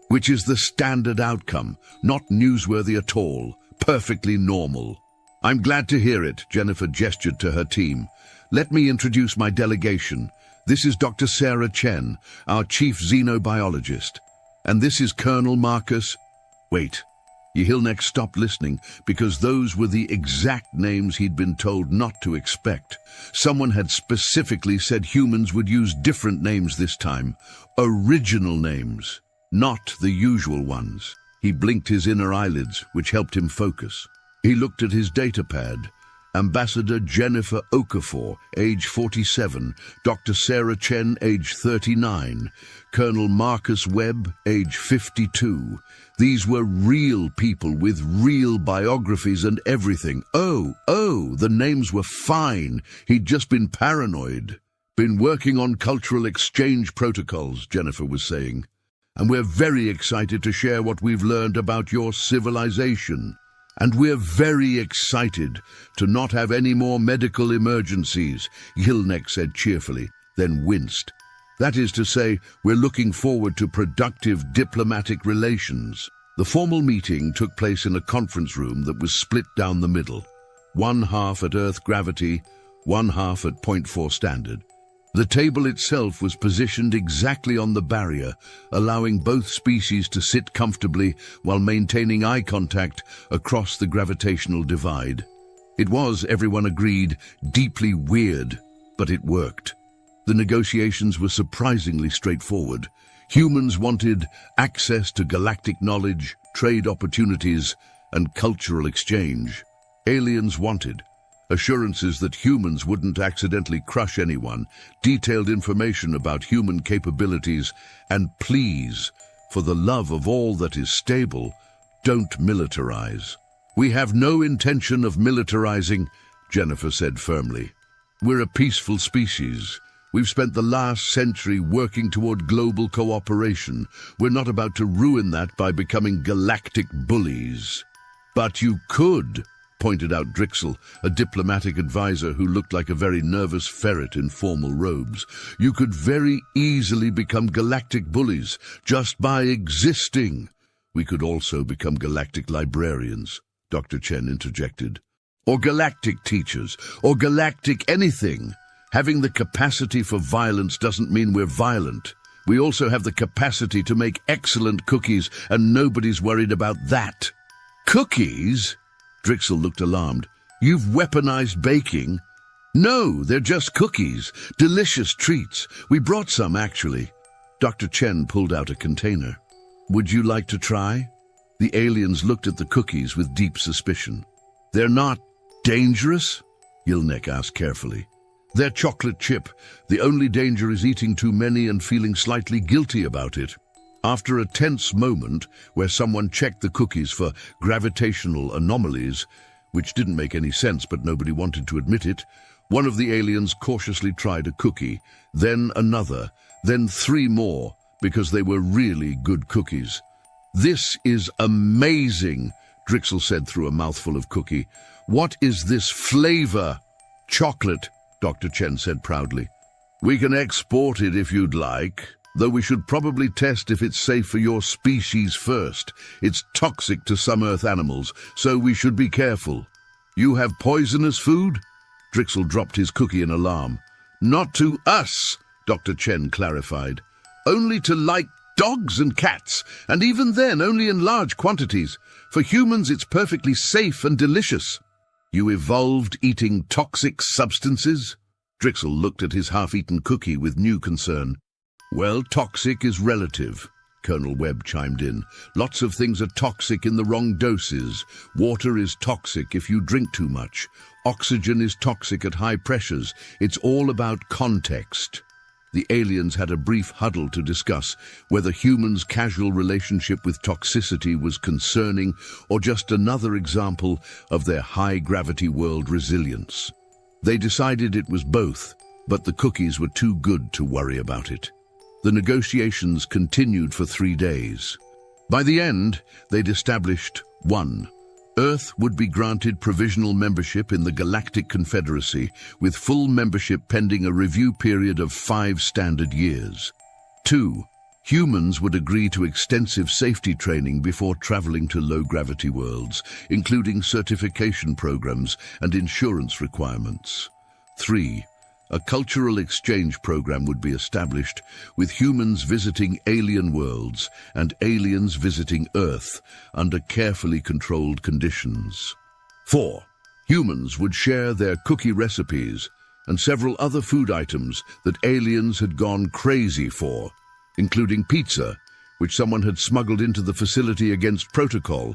the standard outcome, not newsworthy at all, perfectly normal. "I'm glad to hear it," Jennifer gestured to her team. "Let me introduce my delegation. This is Dr. Sarah Chen, our chief xenobiologist. And this is Colonel Marcus—" Wait. Hilnek stopped listening because those were the exact names he'd been told not to expect. Someone had specifically said humans would use different names this time. Original names, not the usual ones. He blinked his inner eyelids, which helped him focus. He looked at his datapad. Ambassador Jennifer Okafor, age 47, Dr. Sarah Chen, age 39, Colonel Marcus Webb, age 52. These were real people with real biographies and everything. Oh, the names were fine. He'd just been paranoid. "Been working on cultural exchange protocols," Jennifer was saying. "And we're very excited to share what we've learned about your civilization. And we're very excited to not have any more medical emergencies," Hilnek said cheerfully, then winced. "That is to say, we're looking forward to productive diplomatic relations." The formal meeting took place in a conference room that was split down the middle. One half at Earth gravity, one half at Point 4 standard. The table itself was positioned exactly on the barrier, allowing both species to sit comfortably while maintaining eye contact across the gravitational divide. It was, everyone agreed, deeply weird, but it worked. The negotiations were surprisingly straightforward. Humans wanted access to galactic knowledge, trade opportunities, and cultural exchange. Aliens wanted assurances that humans wouldn't accidentally crush anyone, detailed information about human capabilities, and please, for the love of all that is stable, don't militarize. "We have no intention of militarizing," Jennifer said firmly. "We're a peaceful species. We've spent the last century working toward global cooperation. We're not about to ruin that by becoming galactic bullies." "But you could," pointed out Drixel, a diplomatic advisor who looked like a very nervous ferret in formal robes. "You could very easily become galactic bullies just by existing." "We could also become galactic librarians," Dr. Chen interjected. "Or galactic teachers, or galactic anything. Having the capacity for violence doesn't mean we're violent. We also have the capacity to make excellent cookies, and nobody's worried about that." "Cookies?" Drixel looked alarmed. "You've weaponized baking?" "No, they're just cookies. Delicious treats. We brought some, actually." Dr. Chen pulled out a container. "Would you like to try?" The aliens looked at the cookies with deep suspicion. "They're not dangerous?" Hilnek asked carefully. "They're chocolate chip. The only danger is eating too many and feeling slightly guilty about it." After a tense moment where someone checked the cookies for gravitational anomalies, which didn't make any sense but nobody wanted to admit it, one of the aliens cautiously tried a cookie, then another, then 3 more, because they were really good cookies. "This is amazing," Drixel said through a mouthful of cookie. "What is this flavor?" "Chocolate," Dr. Chen said proudly. "We can export it if you'd like. Though we should probably test if it's safe for your species first. It's toxic to some Earth animals, so we should be careful." "You have poisonous food?" Drixel dropped his cookie in alarm. "Not to us," Dr. Chen clarified. "Only to, dogs and cats, and even then only in large quantities. For humans it's perfectly safe and delicious." "You evolved eating toxic substances?" Drixel looked at his half-eaten cookie with new concern. "Well, toxic is relative. Colonel Webb chimed in. Lots of things are toxic in the wrong doses. Water is toxic if you drink too much. Oxygen is toxic at high pressures. It's all about context. The aliens had a brief huddle to discuss whether humans' casual relationship with toxicity was concerning or just another example of their high-gravity world resilience. They decided it was both, but the cookies were too good to worry about it. The negotiations continued for 3 days. By the end, they'd established 1. Earth would be granted provisional membership in the Galactic Confederacy, with full membership pending a review period of 5 standard years. 2. Humans would agree to extensive safety training before traveling to low-gravity worlds, including certification programs and insurance requirements. 3. A cultural exchange program would be established, with humans visiting alien worlds and aliens visiting Earth under carefully controlled conditions. 4. Humans would share their cookie recipes and several other food items that aliens had gone crazy for, including pizza, which someone had smuggled into the facility against protocol,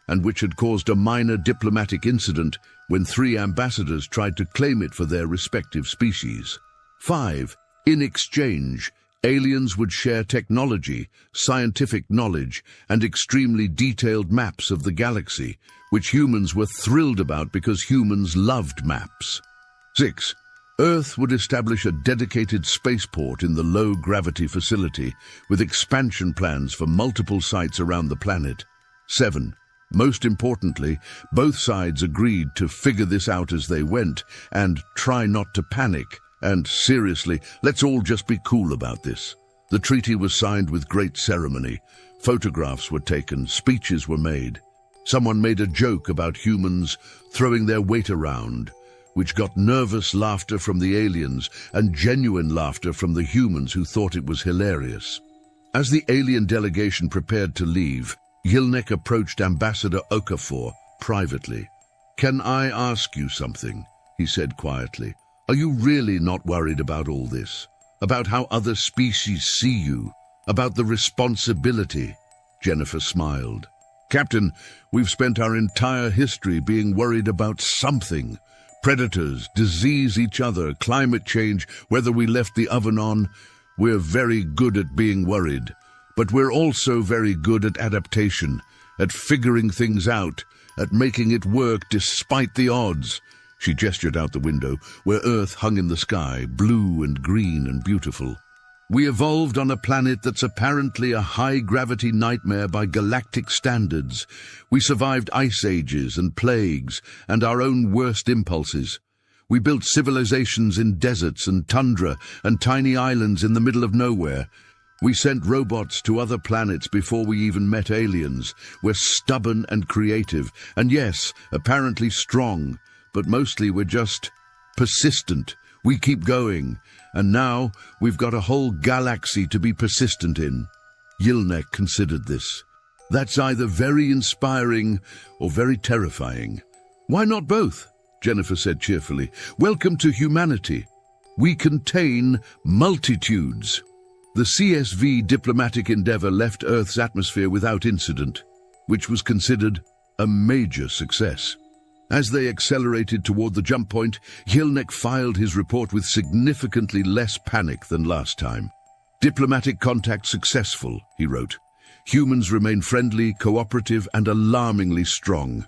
and which had caused a minor diplomatic incident when 3 ambassadors tried to claim it for their respective species. 5. In exchange, aliens would share technology, scientific knowledge, and extremely detailed maps of the galaxy, which humans were thrilled about because humans loved maps. 6. Earth would establish a dedicated spaceport in the low-gravity facility, with expansion plans for multiple sites around the planet. 7. Most importantly, both sides agreed to figure this out as they went and try not to panic. And seriously, let's all just be cool about this. The treaty was signed with great ceremony. Photographs were taken, speeches were made. Someone made a joke about humans throwing their weight around, which got nervous laughter from the aliens and genuine laughter from the humans who thought it was hilarious. As the alien delegation prepared to leave, Yilnek approached Ambassador Okafor privately. "Can I ask you something?" he said quietly. "Are you really not worried about all this? About how other species see you? About the responsibility?" Jennifer smiled. "Captain, we've spent our entire history being worried about something. Predators, disease each other, climate change, whether we left the oven on. We're very good at being worried. But we're also very good at adaptation, at figuring things out, at making it work despite the odds." She gestured out the window, where Earth hung in the sky, blue and green and beautiful. "We evolved on a planet that's apparently a high-gravity nightmare by galactic standards. We survived ice ages and plagues and our own worst impulses. We built civilizations in deserts and tundra and tiny islands in the middle of nowhere. We sent robots to other planets before we even met aliens. We're stubborn and creative, and yes, apparently strong, but mostly we're just persistent. We keep going, and now we've got a whole galaxy to be persistent in." Yilnek considered this. "That's either very inspiring or very terrifying." "Why not both?" Jennifer said cheerfully. "Welcome to humanity. We contain multitudes." The CSV diplomatic endeavor left Earth's atmosphere without incident, which was considered a major success. As they accelerated toward the jump point, Yilnek filed his report with significantly less panic than last time. "Diplomatic contact successful," he wrote. "Humans remain friendly, cooperative, and alarmingly strong.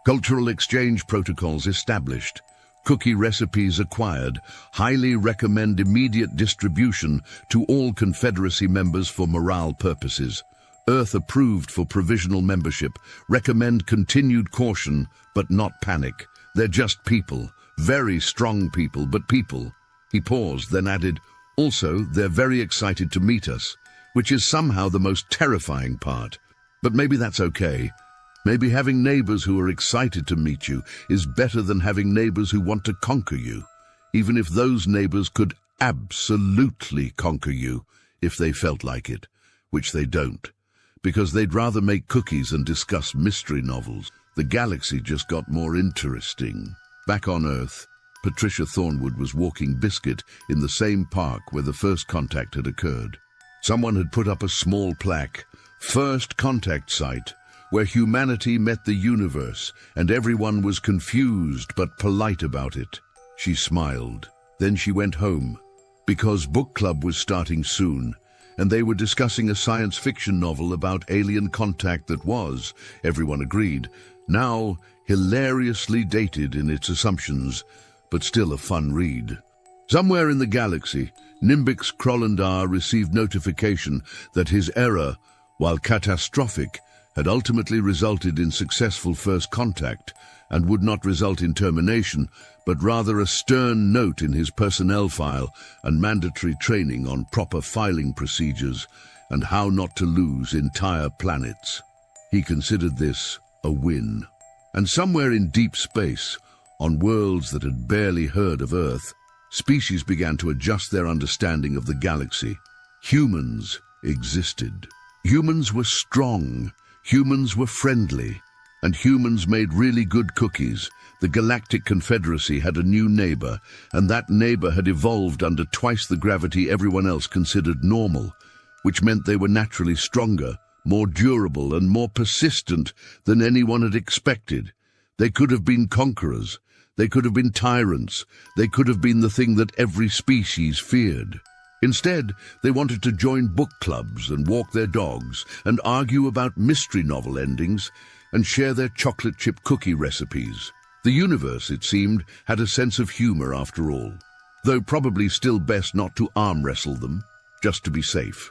Cultural exchange protocols established. Cookie recipes acquired. Highly recommend immediate distribution to all Confederacy members for morale purposes. Earth approved for provisional membership. Recommend continued caution, but not panic. They're just people. Very strong people, but people." He paused, then added, "Also, they're very excited to meet us, which is somehow the most terrifying part. But maybe that's okay. Maybe having neighbors who are excited to meet you is better than having neighbors who want to conquer you, even if those neighbors could absolutely conquer you if they felt like it, which they don't, because they'd rather make cookies and discuss mystery novels. The galaxy just got more interesting." Back on Earth, Patricia Thornwood was walking Biscuit in the same park where the first contact had occurred. Someone had put up a small plaque, "First Contact Site," where humanity met the universe, and everyone was confused but polite about it. She smiled. Then she went home, because book club was starting soon, and they were discussing a science fiction novel about alien contact that was, everyone agreed, now hilariously dated in its assumptions, but still a fun read. Somewhere in the galaxy, Nimbix Krollandar received notification that his error, while catastrophic, had ultimately resulted in successful first contact and would not result in termination, but rather a stern note in his personnel file and mandatory training on proper filing procedures and how not to lose entire planets. He considered this a win. And somewhere in deep space, on worlds that had barely heard of Earth, species began to adjust their understanding of the galaxy. Humans existed. Humans were strong. Humans were friendly. And humans made really good cookies. The Galactic Confederacy had a new neighbor, and that neighbor had evolved under twice the gravity everyone else considered normal, which meant they were naturally stronger, more durable, and more persistent than anyone had expected. They could have been conquerors. They could have been tyrants. They could have been the thing that every species feared. Instead, they wanted to join book clubs and walk their dogs and argue about mystery novel endings and share their chocolate chip cookie recipes. The universe, it seemed, had a sense of humor after all, though probably still best not to arm wrestle them, just to be safe.